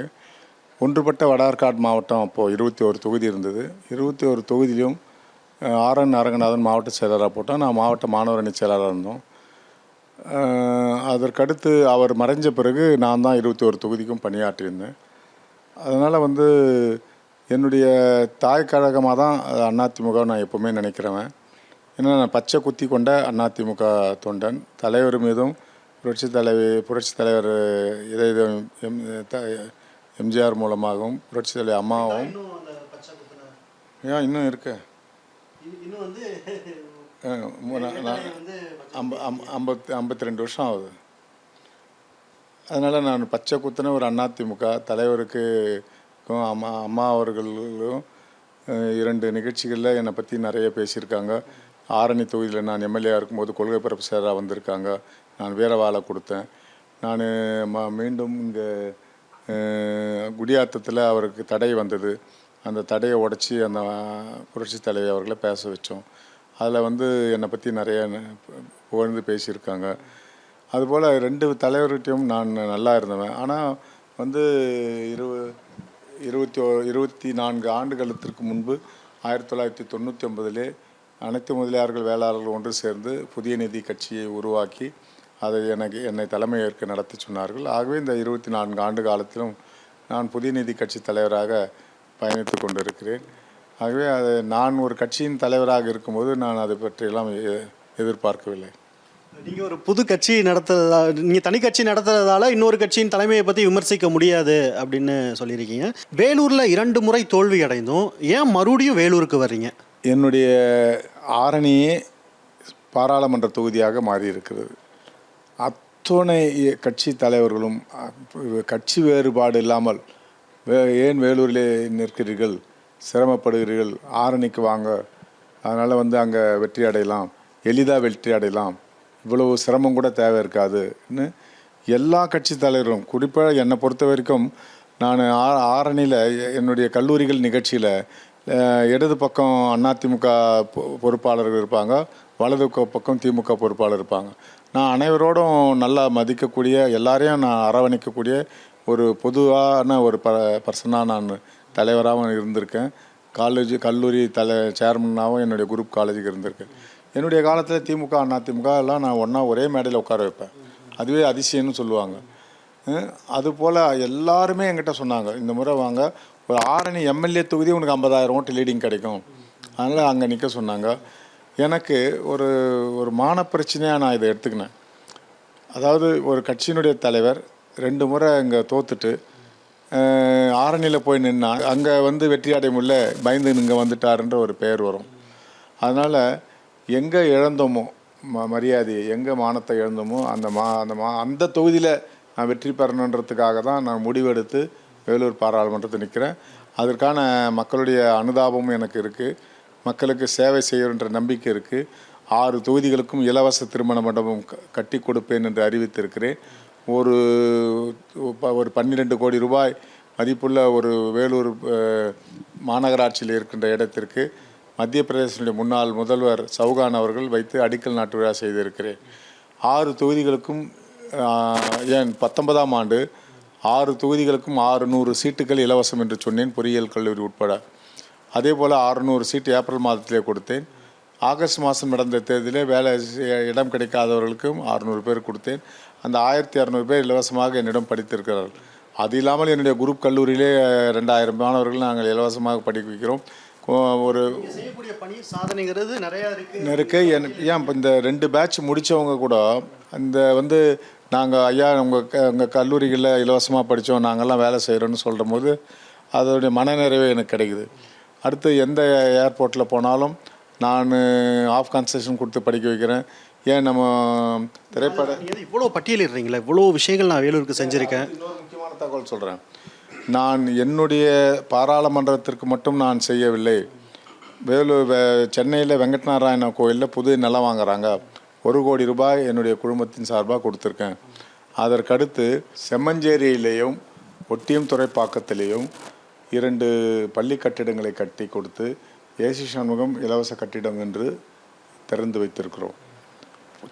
ஒன்றுபட்ட வடார்காடு மாவட்டம் அப்போது 21 தொகுதி இருந்தது. 21 தொகுதியிலும் ஆர்என் அரங்கநாதன் மாவட்ட செயலராக போட்டோம். நான் மாவட்ட மாணவர் அணி செயலராக இருந்தோம். அதற்கடுத்து அவர் மறைஞ்ச பிறகு நான் தான் 21 தொகுதிக்கும் பணியாற்றியிருந்தேன். அதனால் வந்து என்னுடைய தாய் கழகமாக தான் அதிமுக நான் எப்போவுமே நினைக்கிறவன். ஏன்னா நான் பச்சை குத்தி கொண்ட அதிமுக தொண்டன். தலைவர் மீதும் புரட்சி தலைவர் எம்ஜிஆர் மூலமாகவும் புரட்சி தலைவர் அம்மாவும் ஏன் இன்னும் இருக்கு 52 வருஷம் ஆகுது. அதனால் நான் பச்சை குத்தின ஒரு அதிமுக தலைவருக்கு அம்மா அவர்களும் 2 நிகழ்ச்சிகளில் என்னை பற்றி நிறைய பேசியிருக்காங்க. ஆரணி தொகுதியில் நான் எம்எல்ஏ இருக்கும்போது கொள்கை பரப்பு செயலராக வந்திருக்காங்க. நான் வீரவாளை கொடுத்தேன். நான் மீண்டும் இங்கே குடியாத்தத்தில் அவருக்கு தடை வந்தது. அந்த தடையை உடச்சி அந்த புரட்சி தலைவர் அவர்களை பேச வச்சோம். அதில் வந்து என்னை பற்றி நிறைய புகழ்ந்து பேசியிருக்காங்க. அதுபோல் 2 தலைவர்கிட்டையும் நான் நல்லா இருந்தவன். ஆனால் வந்து 24 ஆண்டுகளுக்கு முன்பு 1999 அனைத்து முதலியார்கள் வேளாளர்கள் ஒன்று சேர்ந்து புதிய நீதி கட்சியை உருவாக்கி அதை என்னை தலைமை ஏற்க நடத்தி சொன்னார்கள். ஆகவே இந்த 24 ஆண்டு காலத்திலும் நான் புதிய நீதி கட்சி தலைவராக பயணித்து கொண்டிருக்கிறேன். ஆகவே அது நான் ஒரு கட்சியின் தலைவராக இருக்கும்போது நான் அதை பற்றியெல்லாம் எதிர்பார்க்கவில்லை. நீங்கள் ஒரு புது கட்சி நீங்கள் தனி கட்சி நடத்துறதால இன்னொரு கட்சியின் தலைமையை பற்றி விமர்சிக்க முடியாது அப்படின்னு சொல்லியிருக்கீங்க. வேலூரில் 2 முறை தோல்வி அடைந்தும் ஏன் மறுபடியும் வேலூருக்கு வர்றீங்க? என்னுடைய ஆரணியே பாராளுமன்ற தொகுதியாக மாறியிருக்கிறது. அத்துணை கட்சி தலைவர்களும் கட்சி வேறுபாடு இல்லாமல் ஏன் வேலூரிலே நிற்கிறீர்கள், சிரமப்படுகிறீர்கள், ஆரணிக்கு வாங்க, அதனால் வந்து அங்கே வெற்றி அடையலாம், எளிதாக வெற்றி அடையலாம், இவ்வளவு சிரமம் கூட தேவை இருக்காதுன்னு எல்லா கட்சி தலைவரும், குறிப்பாக என்னை பொறுத்த வரைக்கும் நான் ஆரணியில் என்னுடைய கல்லூரிகள் நிகழ்ச்சியில் இடது பக்கம் அதிமுக பொறுப்பாளர்கள் இருப்பாங்க, வலது பக்கம் திமுக பொறுப்பாளர் இருப்பாங்க. நான் அனைவரோடும் நல்லா மதிக்கக்கூடிய, எல்லாரையும் நான் அரவணைக்கக்கூடிய ஒரு பொதுவான ஒரு பர்சனாக நான் தலைவராகவும் இருந்திருக்கேன். கல்லூரி சேர்மனாகவும் என்னுடைய குரூப் காலேஜுக்கு இருந்திருக்கேன். என்னுடைய காலத்தில் திமுக அதிமுக எல்லாம் நான் ஒன்றா ஒரே மேடையில் உட்கார வைப்பேன். அதுவே அதிசயம்னு சொல்லுவாங்க. அதுபோல் எல்லாருமே என்கிட்ட சொன்னாங்க, இந்த முறை வாங்க, ஒரு ஆரணி எம்எல்ஏ தொகுதி உனக்கு 50,000 ஓட்டு லீடிங் கிடைக்கும், அதனால் அங்கே நிற்க சொன்னாங்க. எனக்கு ஒரு மான பிரச்சனையாக நான் இதை எடுத்துக்கினேன். அதாவது ஒரு கட்சியினுடைய தலைவர் 2 முறை இங்கே தோத்துட்டு ஆரணியில் போய் நின்னா அங்கே வந்து வெற்றி அடைய முடியல, பயந்து இங்கே வந்துட்டாருன்ற ஒரு பெயர் வரும். அதனால் எங்கே இழந்தோமோ மரியாதையை, எங்கே மானத்தை இழந்தோமோ அந்த தொகுதியில் நான் வெற்றி பெறணுன்றதுக்காக தான் நான் முடிவெடுத்து வேலூர் பாராளுமன்றத்தை நிற்கிறேன். அதற்கான மக்களுடைய அனுதாபமும் எனக்கு இருக்குது. மக்களுக்கு சேவை செய்கின்ற நம்பிக்கை இருக்குது. 6 தொகுதிகளுக்கும் இலவச திருமண மண்டபம் கட்டி கொடுப்பேன் என்று அறிவித்திருக்கிறேன். ஒரு 12 கோடி ரூபாய் மதிப்புள்ள ஒரு வேலூர் மாநகராட்சியில் இருக்கின்ற இடத்திற்கு மத்திய பிரதேசனுடைய முன்னாள் முதல்வர் சௌகான் அவர்கள் வைத்து அடிக்கல் நாட்டு விழா செய்திருக்கிறேன். 6 தொகுதிகளுக்கும் ஏன் 19ஆம் ஆண்டு 6 தொகுதிகளுக்கும் 600 சீட்டுகள் இலவசம் என்று சொன்னேன், பொறியியல் கல்லூரி உட்பட. அதே போல் 600 சீட்டு ஏப்ரல் மாதத்திலே கொடுத்தேன். ஆகஸ்ட் மாதம் நடந்த தேர்தலில் வேலை இடம் கிடைக்காதவர்களுக்கும் 600 பேர் கொடுத்தேன். அந்த 1200 பேர் இலவசமாக என்னிடம் படித்திருக்கிறார்கள். அது இல்லாமல் என்னுடைய குரூப் கல்லூரியிலே 2000 மாணவர்கள் நாங்கள் இலவசமாக படிக்க வைக்கிறோம். ஒரு செய்யக்கூடிய பணி சாதனைங்கிறது நிறையா இருக்கு. ஏன் இப்போ இந்த 2 பேட்ச் முடித்தவங்க கூட அந்த வந்து நாங்கள் ஐயா உங்கள் கல்லூரிகளில் இலவசமாக படித்தோம், நாங்கள்லாம் வேலை செய்கிறோன்னு சொல்கிற போது அதோடைய மனநிறைவு எனக்கு கிடைக்குது. அடுத்து எந்த ஏர்போர்ட்டில் போனாலும் நான் ஆஃப் கன்செஷன் கொடுத்து படிக்க வைக்கிறேன். ஏன் நம்ம திரைப்பட இவ்வளோ பட்டியலிடுறீங்களா, இவ்வளோ விஷயங்கள் நான் வேலூருக்கு செஞ்சுருக்கேன். இன்னொரு முக்கியமான தகவல் சொல்கிறேன். நான் என்னுடைய பாராளுமன்றத்திற்கு மட்டும் நான் செய்யவில்லை. சென்னையில் வெங்கட்நாராயண கோயிலில் புது நிலம் வாங்குறாங்க, 1 கோடி ரூபாய் என்னுடைய குடும்பத்தின் சார்பாக கொடுத்துருக்கேன். அதற்கடுத்து செம்மஞ்சேரியிலேயும் ஒட்டியம் துறைப்பாக்கத்திலேயும் 2 பள்ளி கட்டிடங்களை கட்டி கொடுத்து ஏசி சண்முகம் இலவச கட்டிடம் என்று திறந்து வைத்திருக்கிறோம்.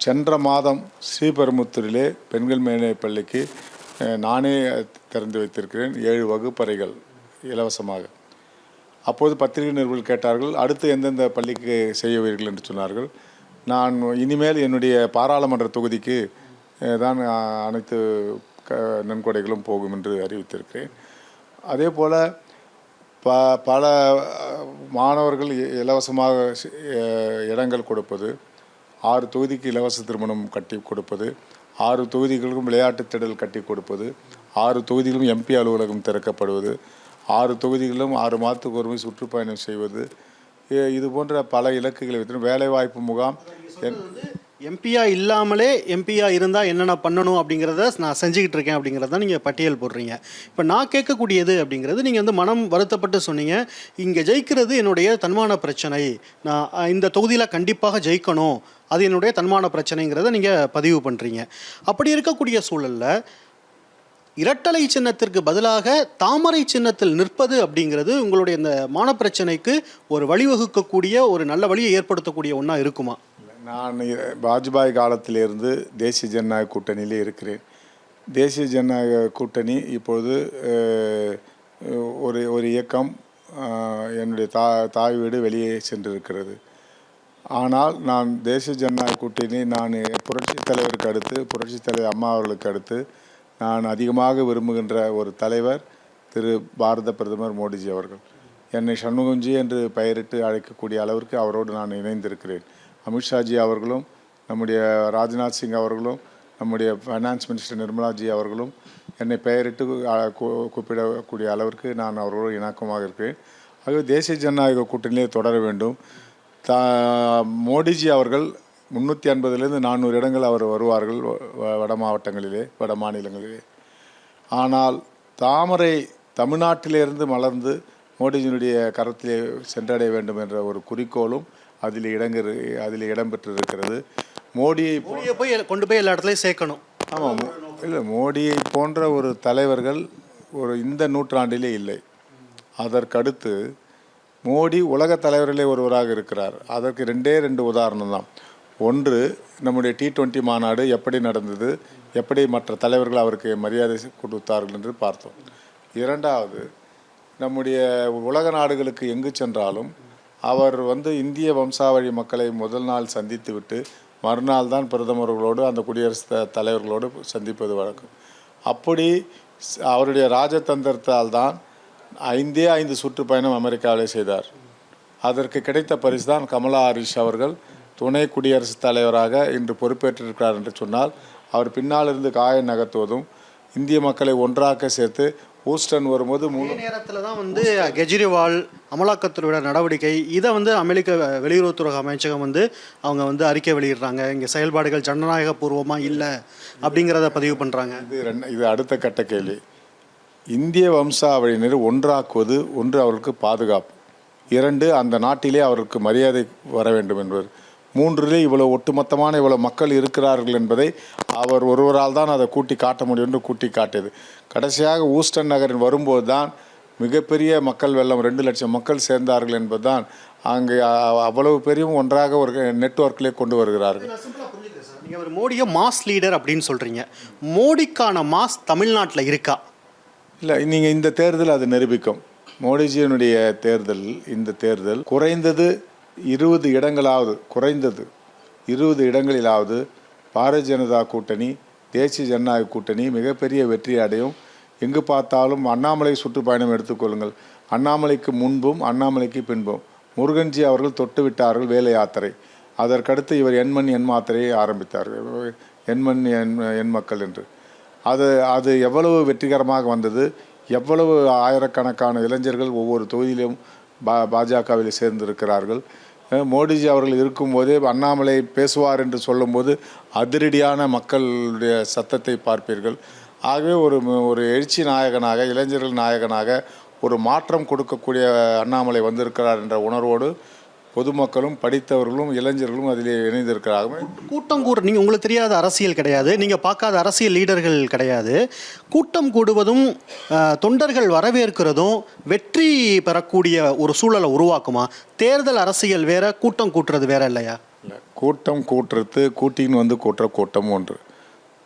சென்ற மாதம் ஸ்ரீபெரும்புத்தூரிலே பெண்கள் மேல்நிலைப் பள்ளிக்கு நானே திறந்து வைத்திருக்கிறேன் 7 வகுப்பறைகள் இலவசமாக. அப்போது பத்திரிகை நிருபர்கள் கேட்டார்கள், அடுத்து எந்தெந்த பள்ளிக்கு செய்வீர்கள் என்று சொன்னார்கள். நான் இனிமேல் என்னுடைய பாராளுமன்ற தொகுதிக்கு தான் அனைத்து நன்கொடைகளும் போகும் என்று அறிவித்திருக்கிறேன். அதே போல் பல மாணவர்கள் இலவசமாக இடங்கள் கொடுப்பது, 6 தொகுதிக்கு இலவச திருமணம் கட்டி கொடுப்பது, 6 தொகுதிகளுக்கும் விளையாட்டுத் திடல் கட்டி கொடுப்பது, 6 தொகுதிகளும் எம்பி அலுவலகம் திறக்கப்படுவது, 6 தொகுதிகளிலும் 6 மாதத்துக்கு ஒருமுறை சுற்றுப்பயணம் செய்வது, இது போன்ற பல இலக்குகளை வைத்து வேலைவாய்ப்பு முகாம். எம்பியா இல்லாமலே எம்பியா இருந்தால் என்னென்ன பண்ணணும் அப்படிங்கிறத நான் செஞ்சுக்கிட்டு இருக்கேன் அப்படிங்கிறத நீங்கள் பட்டியல் போடுறீங்க. இப்போ நான் கேட்கக்கூடியது அப்படிங்கிறது, நீங்கள் வந்து மனம் வருத்தப்பட்டு சொன்னீங்க, இங்கே ஜெயிக்கிறது என்னுடைய தன்மான பிரச்சனை, நான் இந்த தொகுதியில் கண்டிப்பாக ஜெயிக்கணும், அது என்னுடைய தன்மான பிரச்சனைங்கிறத நீங்கள் பதிவு பண்ணுறீங்க. அப்படி இருக்கக்கூடிய சூழலில் இரட்டலை சின்னத்திற்கு பதிலாக தாமரை சின்னத்தில் நிற்பது அப்படிங்கிறது உங்களுடைய இந்த மானப்பிரச்சனைக்கு ஒரு வழிவகுக்கக்கூடிய, ஒரு நல்ல வழியை ஏற்படுத்தக்கூடிய ஒன்றா இருக்குமா? நான் வாஜ்பாய் காலத்திலிருந்து தேசிய ஜனநாயக கூட்டணியிலே இருக்கிறேன். தேசிய ஜனநாயக கூட்டணி இப்பொழுது ஒரு இயக்கம் என்னுடைய தாய் வீடு வெளியே சென்றிருக்கிறது. ஆனால் நான் தேசிய ஜனநாயக கூட்டணி, நான் புரட்சித் தலைவருக்கு அடுத்து, புரட்சித் தலைவர் அம்மா அவர்களுக்கு அடுத்து நான் அதிகமாக விரும்புகின்ற ஒரு தலைவர் திரு பாரத பிரதமர் மோடிஜி அவர்கள். என்னை சண்முகம்ஜி என்று பெயரிட்டு அழைக்கக்கூடிய அளவிற்கு அவரோடு நான் இணைந்திருக்கிறேன். அமித்ஷாஜி அவர்களும், நம்முடைய ராஜ்நாத் சிங் அவர்களும், நம்முடைய ஃபைனான்ஸ் மினிஸ்டர் நிர்மலாஜி அவர்களும் என்னை பெயரிட்டு கூப்பிடக்கூடிய அளவிற்கு நான் அவர்களோடு இணக்கமாக இருக்கிறேன். ஆகவே தேசிய ஜனநாயக கூட்டணியிலே தொடர வேண்டும். மோடிஜி அவர்கள் 350லேருந்து 400 இடங்கள் அவர் வருவார்கள் வட மாவட்டங்களிலே, வட மாநிலங்களிலே. ஆனால் தாமரை தமிழ்நாட்டிலிருந்து மலர்ந்து மோடிஜியினுடைய கரத்திலே சென்றடைய வேண்டும் என்ற ஒரு குறிக்கோளும் அதில் இடம்பெற்றிருக்கிறது. மோடியை போய் கொண்டு போய் எல்லா இடத்துலையும் சேர்க்கணும். ஆமாம், இல்லை, மோடியை போன்ற ஒரு தலைவர்கள் இந்த நூற்றாண்டிலே இல்லை. அதற்கடுத்து மோடி உலக தலைவர்களே ஒருவராக இருக்கிறார். அதற்கு 2 உதாரணம் தான். ஒன்று, நம்முடைய T20 மாநாடு எப்படி நடந்தது, எப்படி மற்ற தலைவர்கள் அவருக்கு மரியாதை கொடுத்தார்கள் என்று பார்த்தோம். 2வது, நம்முடைய உலக நாடுகளுக்கு எங்கு சென்றாலும் அவர் இந்திய வம்சாவழி மக்களை முதல் நாள் சந்தித்து விட்டு மறுநாள் தான் பிரதமர்களோடு அந்த குடியரசு தலைவர்களோடு சந்திப்பது வழக்கம். அப்படி அவருடைய ராஜதந்திரத்தால் தான் 5 சுற்றுப்பயணம் அமெரிக்காவிலே செய்தார். அதற்கு கிடைத்த பரிசு தான் கமலா ஹாரிஸ் அவர்கள் துணை குடியரசுத் தலைவராக இன்று பொறுப்பேற்றிருக்கிறார் என்று சொன்னால், அவர் பின்னால் இருந்து காய நகர்த்துவதும் இந்திய மக்களை ஒன்றாக சேர்த்து ஹூஸ்டன் வரும்போது நேரத்தில் தான் கெஜ்ரிவால் அமலாக்கத்துறையோட நடவடிக்கை இதை அமெரிக்க வெளியுறவுத்துறை அமைச்சகம் அவங்க அறிக்கை வெளியிடுறாங்க, இங்கே செயல்பாடுகள் ஜனநாயக பூர்வமாக இல்லை அப்படிங்கிறத பதிவு பண்ணுறாங்க. இது அடுத்த கட்ட கேள்வி. இந்திய வம்சாவழியினர் ஒன்றாக்குவது, ஒன்று அவர்களுக்கு பாதுகாப்பு, 2 அந்த நாட்டிலே அவருக்கு மரியாதை வர வேண்டும் என்பது, 3 இவ்வளவு ஒட்டுமொத்தமான இவ்வளவு மக்கள் இருக்கிறார்கள் என்பதை அவர் ஒருவரால் தான் அதை கூட்டி காட்ட முடியும் என்று கூட்டி காட்டியது. கடைசியாக ஹூஸ்டன் நகரில் வரும்போது தான் மிகப்பெரிய மக்கள் வெள்ளம், 2 லட்சம் மக்கள் சேர்ந்தார்கள் என்பதுதான். அங்கே அவ்வளவு பெரிய ஒன்றாக ஒரு நெட்வொர்க்கிலே கொண்டு வருகிறார்கள். நீங்கள் ஒரு மோடியை மாஸ் லீடர் அப்படின்னு சொல்கிறீங்க, மோடிக்கான மாஸ் தமிழ்நாட்டில் இருக்கா? இல்லை, நீங்கள் இந்த தேர்தல் அது நிரூபிக்கும். மோடிஜியினுடைய இந்த தேர்தல் குறைந்தது 20 இடங்களாவது, குறைந்தது 20 இடங்களிலாவது பாரதிய ஜனதா கூட்டணி, தேசிய ஜனநாயக கூட்டணி மிகப்பெரிய வெற்றி அடையும். எங்கு பார்த்தாலும் அண்ணாமலை சுற்றுப்பயணம் எடுத்துக்கொள்ளுங்கள். அண்ணாமலைக்கு முன்பும் அண்ணாமலைக்கு பின்பும் முருகன்ஜி அவர்கள் தொட்டு விட்டார்கள் வேலை யாத்திரை. அதற்கடுத்து இவர் எண்மண் எண் மாத்திரையை ஆரம்பித்தார்கள், எண்மண் எண் மக்கள் என்று. அது எவ்வளவு வெற்றிகரமாக வந்தது, எவ்வளவு ஆயிரக்கணக்கான இளைஞர்கள் ஒவ்வொரு தொகுதியிலும் பாஜகவில் சேர்ந்திருக்கிறார்கள். மோடிஜி அவர்கள் இருக்கும்போதே அண்ணாமலை பேசுவார் என்று சொல்லும்போது அதிரடியான மக்களுடைய சத்தத்தை பார்ப்பீர்கள். ஆகவே ஒரு எழுச்சி நாயகனாக, இளைஞர்கள் நாயகனாக ஒரு மாற்றம் கொடுக்கக்கூடிய அண்ணாமலை வந்திருக்கிறார் என்ற உணர்வோடு பொதுமக்களும் படித்தவர்களும் இளைஞர்களும் அதிலே இணைந்திருக்கிறார்கள். கூட்டம் நீங்கள் உங்களுக்கு தெரியாத அரசியல் கிடையாது, நீங்கள் பார்க்காத அரசியல் லீடர்கள் கிடையாது. கூட்டம் கூடுவதும் தொண்டர்கள் வரவேற்கிறதும் வெற்றி பெறக்கூடிய ஒரு சூழலை உருவாக்குமா? தேர்தல் அரசியல் வேற, கூட்டம் கூட்டுறது வேற இல்லையா? இல்லை, கூட்டம் கூட்டுறது, கூட்டின்னு கூட்டுற கூட்டம் ஒன்று.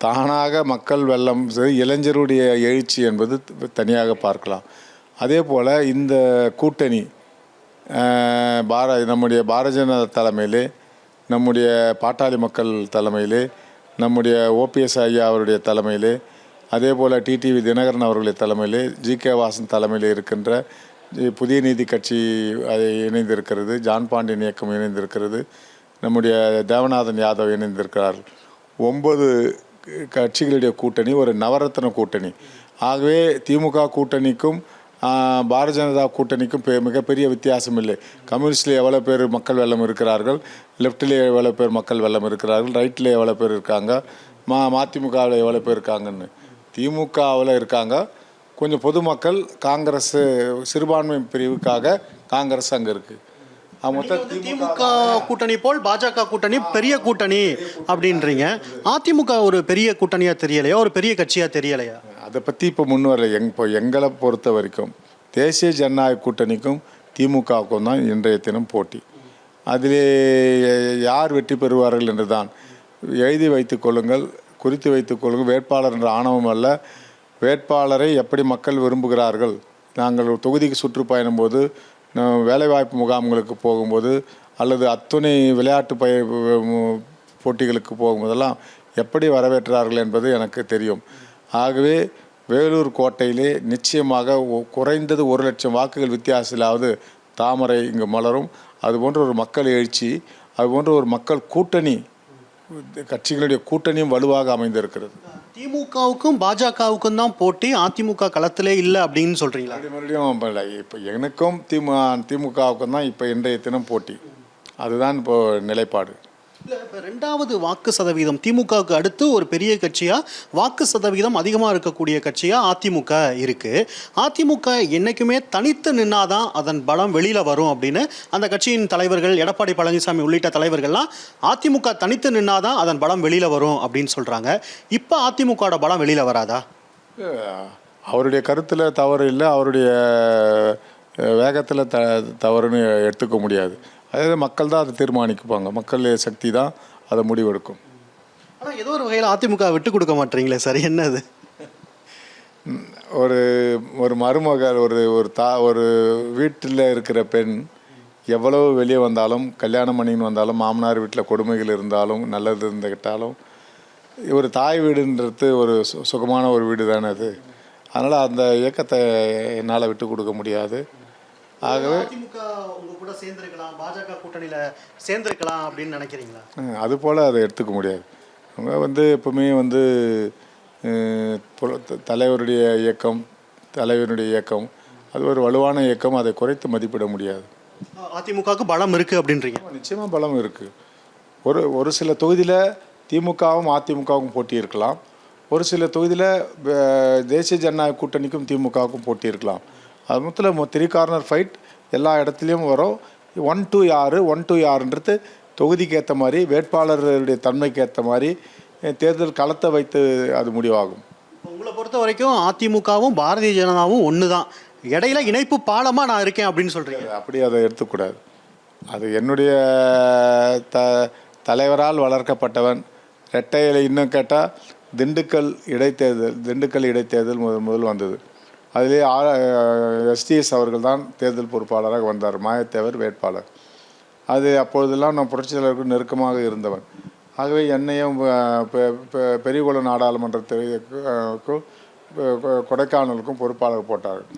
தானாக மக்கள் வெள்ளம், இளைஞருடைய எழுச்சி என்பது தனியாக பார்க்கலாம். அதே போல் இந்த கூட்டணி நம்முடைய பாரதிய ஜனதா தலைமையிலே, நம்முடைய பாட்டாளி மக்கள் தலைமையிலே, நம்முடைய ஓபிஎஸ் ஐயா அவருடைய தலைமையிலே, அதே போல் டிடிவி தினகரன் அவர்களுடைய தலைமையிலே, ஜி.கே. வாசன் தலைமையில் இருக்கின்ற புதிய நீதி கட்சி இணைந்திருக்கிறது, ஜான் பாண்டியன் இயக்கம் இணைந்திருக்கிறது, நம்முடைய தேவநாதன் யாதவ் இணைந்திருக்கிறார்கள். 9 கட்சிகளுடைய கூட்டணி ஒரு நவரத்ன கூட்டணி. ஆகவே திமுக கூட்டணிக்கும் பாரதிய ஜனதா கூட்டணிக்கும் மிகப்பெரிய வித்தியாசம் இல்லை. கம்யூனிஸ்டில் எவ்வளோ பேர் மக்கள் வெள்ளம் இருக்கிறார்கள், லெஃப்டில் எவ்வளோ பேர் மக்கள் வெள்ளம் இருக்கிறார்கள், ரைட்டில் எவ்வளோ பேர் இருக்காங்க, மதிமுகவில் எவ்வளோ பேர் இருக்காங்கன்னு. திமுகவில் இருக்காங்க கொஞ்சம் பொதுமக்கள். காங்கிரஸ் சிறுபான்மை பிரிவுக்காக காங்கிரஸ் அங்கே இருக்குது. மொத்தம் திமுக கூட்டணி போல் பாஜக கூட்டணி பெரிய கூட்டணி அப்படின்றீங்க. அதிமுக ஒரு பெரிய கூட்டணியாக தெரியலையா, ஒரு பெரிய கட்சியாக தெரியலையா? அதை பற்றி இப்போ முன் வரல. இப்போ எங்களை பொறுத்த வரைக்கும் தேசிய ஜனநாயக கூட்டணிக்கும் திமுகவுக்கும் தான் இன்றைய தினம் போட்டி. அதிலே யார் வெற்றி பெறுவார்கள் என்று தான் எழுதி வைத்துக் கொள்ளுங்கள், குறித்து வைத்துக் கொள்ளுங்கள். வேட்பாளர் என்ற ஆணவம் அல்ல, வேட்பாளரை எப்படி மக்கள் விரும்புகிறார்கள். நாங்கள் தொகுதிக்கு சுற்றுப்பயணம் போது, வேலைவாய்ப்பு முகாம்களுக்கு போகும்போது, அல்லது அத்துணை விளையாட்டு போட்டிகளுக்கு போகும்போதெல்லாம் எப்படி வரவேற்றார்கள் என்பது எனக்கு தெரியும். ஆகவே வேலூர் கோட்டையிலே நிச்சயமாக குறைந்தது 1 லட்சம் வாக்குகள் வித்தியாசத்திலாவது தாமரை இங்கு மலரும். அதுபோன்ற ஒரு மக்கள் எழுச்சி, அதுபோன்ற ஒரு மக்கள் கூட்டணி, கட்சிகளுடைய கூட்டணியும் வலுவாக அமைந்திருக்கிறது. திமுகவுக்கும் பாஜகவுக்கும் தான் போட்டி, அதிமுக களத்திலே இல்லை அப்படின்னு சொல்கிறீங்களா? மறுபடியும் இப்போ எனக்கும் திமுகவுக்கும் தான் இப்போ இன்றைய தினம் போட்டி. அதுதான் இப்போது நிலைப்பாடு. இல்லை, இப்போ 2வது வாக்கு சதவீதம் திமுகவுக்கு அடுத்து ஒரு பெரிய கட்சியாக, வாக்கு சதவீதம் அதிகமாக இருக்கக்கூடிய கட்சியாக அதிமுக இருக்குது. அதிமுக என்றைக்குமே தனித்து நின்னாதான் அதன் பலம் வெளியில் வரும் அப்படின்னு அந்த கட்சியின் தலைவர்கள், எடப்பாடி பழனிசாமி உள்ளிட்ட தலைவர்கள்லாம் அதிமுக தனித்து நின்னாதான் அதன் பலம் வெளியில் வரும் அப்படின்னு சொல்கிறாங்க. இப்போ அதிமுகவோட பலம் வெளியில் வராதா? அவருடைய கருத்தில் தவறு இல்லை, அவருடைய வேகத்தில் தவறுன்னு எடுத்துக்க முடியாது. அதாவது மக்கள் தான் அதை தீர்மானிக்குப்பாங்க, மக்கள் சக்தி தான் அதை முடிவெடுக்கும். ஆனால் ஏதோ ஒரு வகையில் அதிமுக விட்டு கொடுக்க மாட்டீங்களே சார், என்னது? ஒரு மருமகள், ஒரு வீட்டில் இருக்கிற பெண் எவ்வளவு வெளியே வந்தாலும், கல்யாணம் பண்ணின்னு வந்தாலும், மாமனார் வீட்டில் கொடுமைகள் இருந்தாலும், நல்லது இருந்துக்கிட்டாலும், ஒரு தாய் வீடுன்றது ஒரு சுகமான ஒரு வீடு தானே அது. அதனால் அந்த இயக்கத்தை என்னால் விட்டு கொடுக்க முடியாது. ஆகவே அதிமுக உங்க கூட சேர்ந்திருக்கலாம், பாஜக கூட்டணியில் சேர்ந்திருக்கலாம் அப்படின்னு நினைக்கிறீங்களா? அதுபோல் அதை எடுத்துக்க முடியாது. அவங்க எப்பவுமே தலைவருடைய இயக்கம் அது ஒரு வலுவான இயக்கம், அதை குறைத்து மதிப்பிட முடியாது. அதிமுகவுக்கு பலம் இருக்குது அப்படின்றீங்க? நிச்சயமாக பலம் இருக்குது. ஒரு சில தொகுதியில் திமுகவும் அதிமுகவும் போட்டி இருக்கலாம், ஒரு சில தொகுதியில் தேசிய ஜனநாயக கூட்டணிக்கும் திமுகவுக்கும் போட்டி இருக்கலாம். அது மொத்தத்தில் 3 கார்னர் ஃபைட் எல்லா இடத்துலையும் வரும். 1-2 யார் 1-2 யாருன்றது தொகுதிக்கு ஏற்ற மாதிரி, வேட்பாளருடைய தன்மைக்கு ஏற்ற மாதிரி தேர்தல் களத்தை வைத்து அது முடிவாகும். உங்களை பொறுத்த வரைக்கும் அதிமுகவும் பாரதிய ஜனதாவும் ஒன்று தான், இடையில இணைப்பு பாலமாக நான் இருக்கேன் அப்படின்னு சொல்கிறீங்க? அப்படி அதை எடுத்துக்கூடாது. அது என்னுடைய தலைவரால் வளர்க்கப்பட்டவன். ரெட்டை இலை இன்னும் கேட்டால் திண்டுக்கல் இடைத்தேர்தல் முதல் வந்தது. அதிலே எஸ்டிஎஸ் அவர்கள் தான் தேர்தல் பொறுப்பாளராக வந்தார், மாயத்தேவர் வேட்பாளர். அது அப்பொழுதெல்லாம் நான் புரட்சித் தலைவருக்கு நெருக்கமாக இருந்தவன். ஆகவே என்னையும் பெரியகுளம் நாடாளுமன்றத்திற்கும் கொடைக்கானலுக்கும் பொறுப்பாளர் போட்டார்கள்.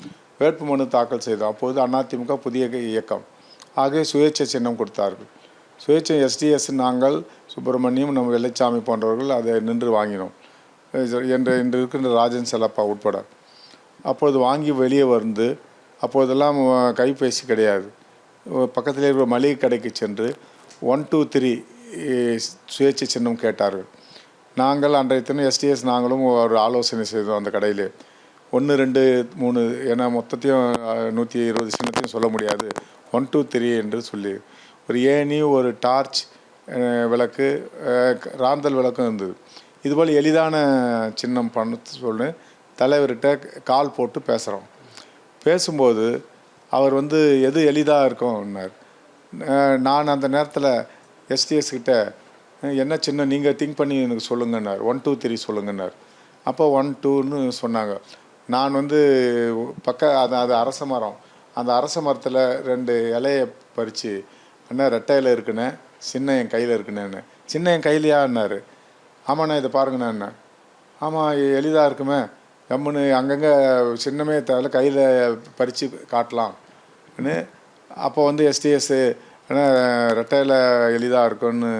வேட்புமனு தாக்கல் செய்தோம். அப்போது அதிமுக புதிய இயக்கம், ஆகவே சுயேட்சை சின்னம் கொடுத்தார்கள். சுயேட்சை எஸ்டிஎஸ் நாங்கள், சுப்பிரமணியம், நம்ம வெள்ளைச்சாமி போன்றவர்கள் அதை நின்று வாங்கினோம், இன்று இருக்கின்ற ராஜன் செல்லப்பா உட்பட. அப்பொழுது வாங்கி வெளியே வந்து, அப்போதெல்லாம் கைபேசி கிடையாது, பக்கத்தில் இருக்கிற மளிகை கடைக்கு சென்று 1, 2, 3 சுயேட்சை சின்னம் கேட்டார்கள். நாங்கள் அன்றைய தினம் எஸ்டிஎஸ் நாங்களும் ஒரு ஆலோசனை செய்தோம் அந்த கடையில். 1, 2, 3 ஏன்னா மொத்தத்தையும் 120 சின்னத்தையும் சொல்ல முடியாது, 1, 2, 3 என்று சொல்லி ஒரு ஏணி, ஒரு டார்ச் விளக்கு, ராந்தல் விளக்கும் இருந்தது. இதுபோல் எளிதான சின்னம் பண்ண சொல்லு தலைவர்கிட்ட கால் போட்டு பேசுகிறோம். பேசும்போது அவர் எது எளிதாக இருக்கும்னார். நான் அந்த நேரத்தில் எஸ்டிஎஸ் கிட்ட என்ன சின்ன நீங்கள் திங்க் பண்ணி எனக்கு சொல்லுங்கன்னார். 1, 2, 3 சொல்லுங்கன்னார். அப்போ 1, 2ன்னு சொன்னாங்க. நான் அது அரச மரம், அந்த அரச மரத்தில் 2 இலையை பறித்து, அண்ணா ரெட்டை இலை இருக்குண்ணே, சின்ன என் கையில் இருக்குண்ணேன்னு. சின்ன என் கையிலையான்னாரு. ஆமாண்ணா இதை பாருங்கண்ணா என்ன. ஆமாம் எளிதாக இருக்குமே, கம்முன்னு அங்கங்கே சின்னமே தேவையில்ல, கையில் பறித்து காட்டலாம்னு. அப்போ வந்து எஸ்டிஎஸ் ரெட்டையில் எளிதாக இருக்குன்னு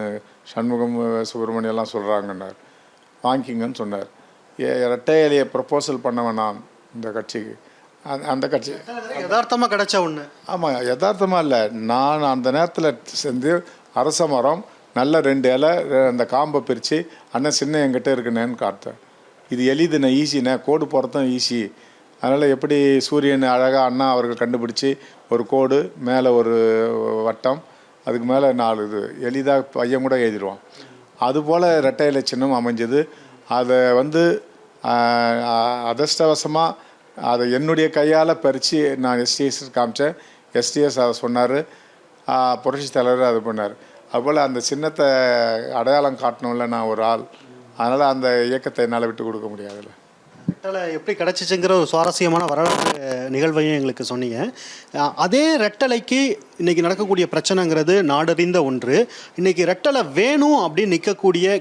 சண்முகம் சுப்பிரமணியெல்லாம் சொல்கிறாங்கன்னார். வாங்கிக்கிங்கன்னு சொன்னார். ரெட்டை இலையை ப்ரப்போசல் பண்ண வேணாம் இந்த கட்சிக்கு. அந்த கட்சி யதார்த்தமாக கிடைச்ச ஒன்று. ஆமாம், யதார்த்தமாக இல்லை. நான் அந்த நேரத்தில் சேர்ந்து அரச மரம் நல்ல 2 இலை அந்த காம்பை பிரித்து அண்ணன் சின்ன என்கிட்ட இருக்குண்ணேன்னு காட்டேன். இது எளிதுண்ணே, ஈஸிண்ணே, கோடு போகிறதும் ஈஸி. அதனால் எப்படி சூரியன் அழகாக அண்ணா அவர்கள் கண்டுபிடிச்சி ஒரு கோடு மேலே ஒரு வட்டம் அதுக்கு மேலே 4 இது எளிதாக பையன் கூட எழுதிடுவான். அதுபோல் ரெட்டை இலை சின்னம் அமைஞ்சது. அதை வந்து அதிர்ஷ்டவசமாக அதை என்னுடைய கையால் பறித்து நான் எஸ்டிஎஸ் காமிச்சேன். எஸ்டிஎஸ் அதை சொன்னார், புரட்சித் தலைவர் அது பண்ணார். அதுபோல் அந்த சின்னத்தை அடையாளம் காட்டணும்ல நான் ஒரு ஆள். அதனால் அந்த இயக்கத்தை என்னால் விட்டு கொடுக்க முடியாதுல்ல. ரெட்டலை எப்படி கிடச்சிச்சுங்கிற ஒரு சுவாரஸ்யமான வரலாற்று நிகழ்வையும் எங்களுக்கு சொன்னீங்க. அதே ரெட்டலைக்கு இன்றைக்கி நடக்கக்கூடிய பிரச்சனைங்கிறது நாடறிந்த ஒன்று. இன்றைக்கி ரெட்டலை வேணும் அப்படின்னு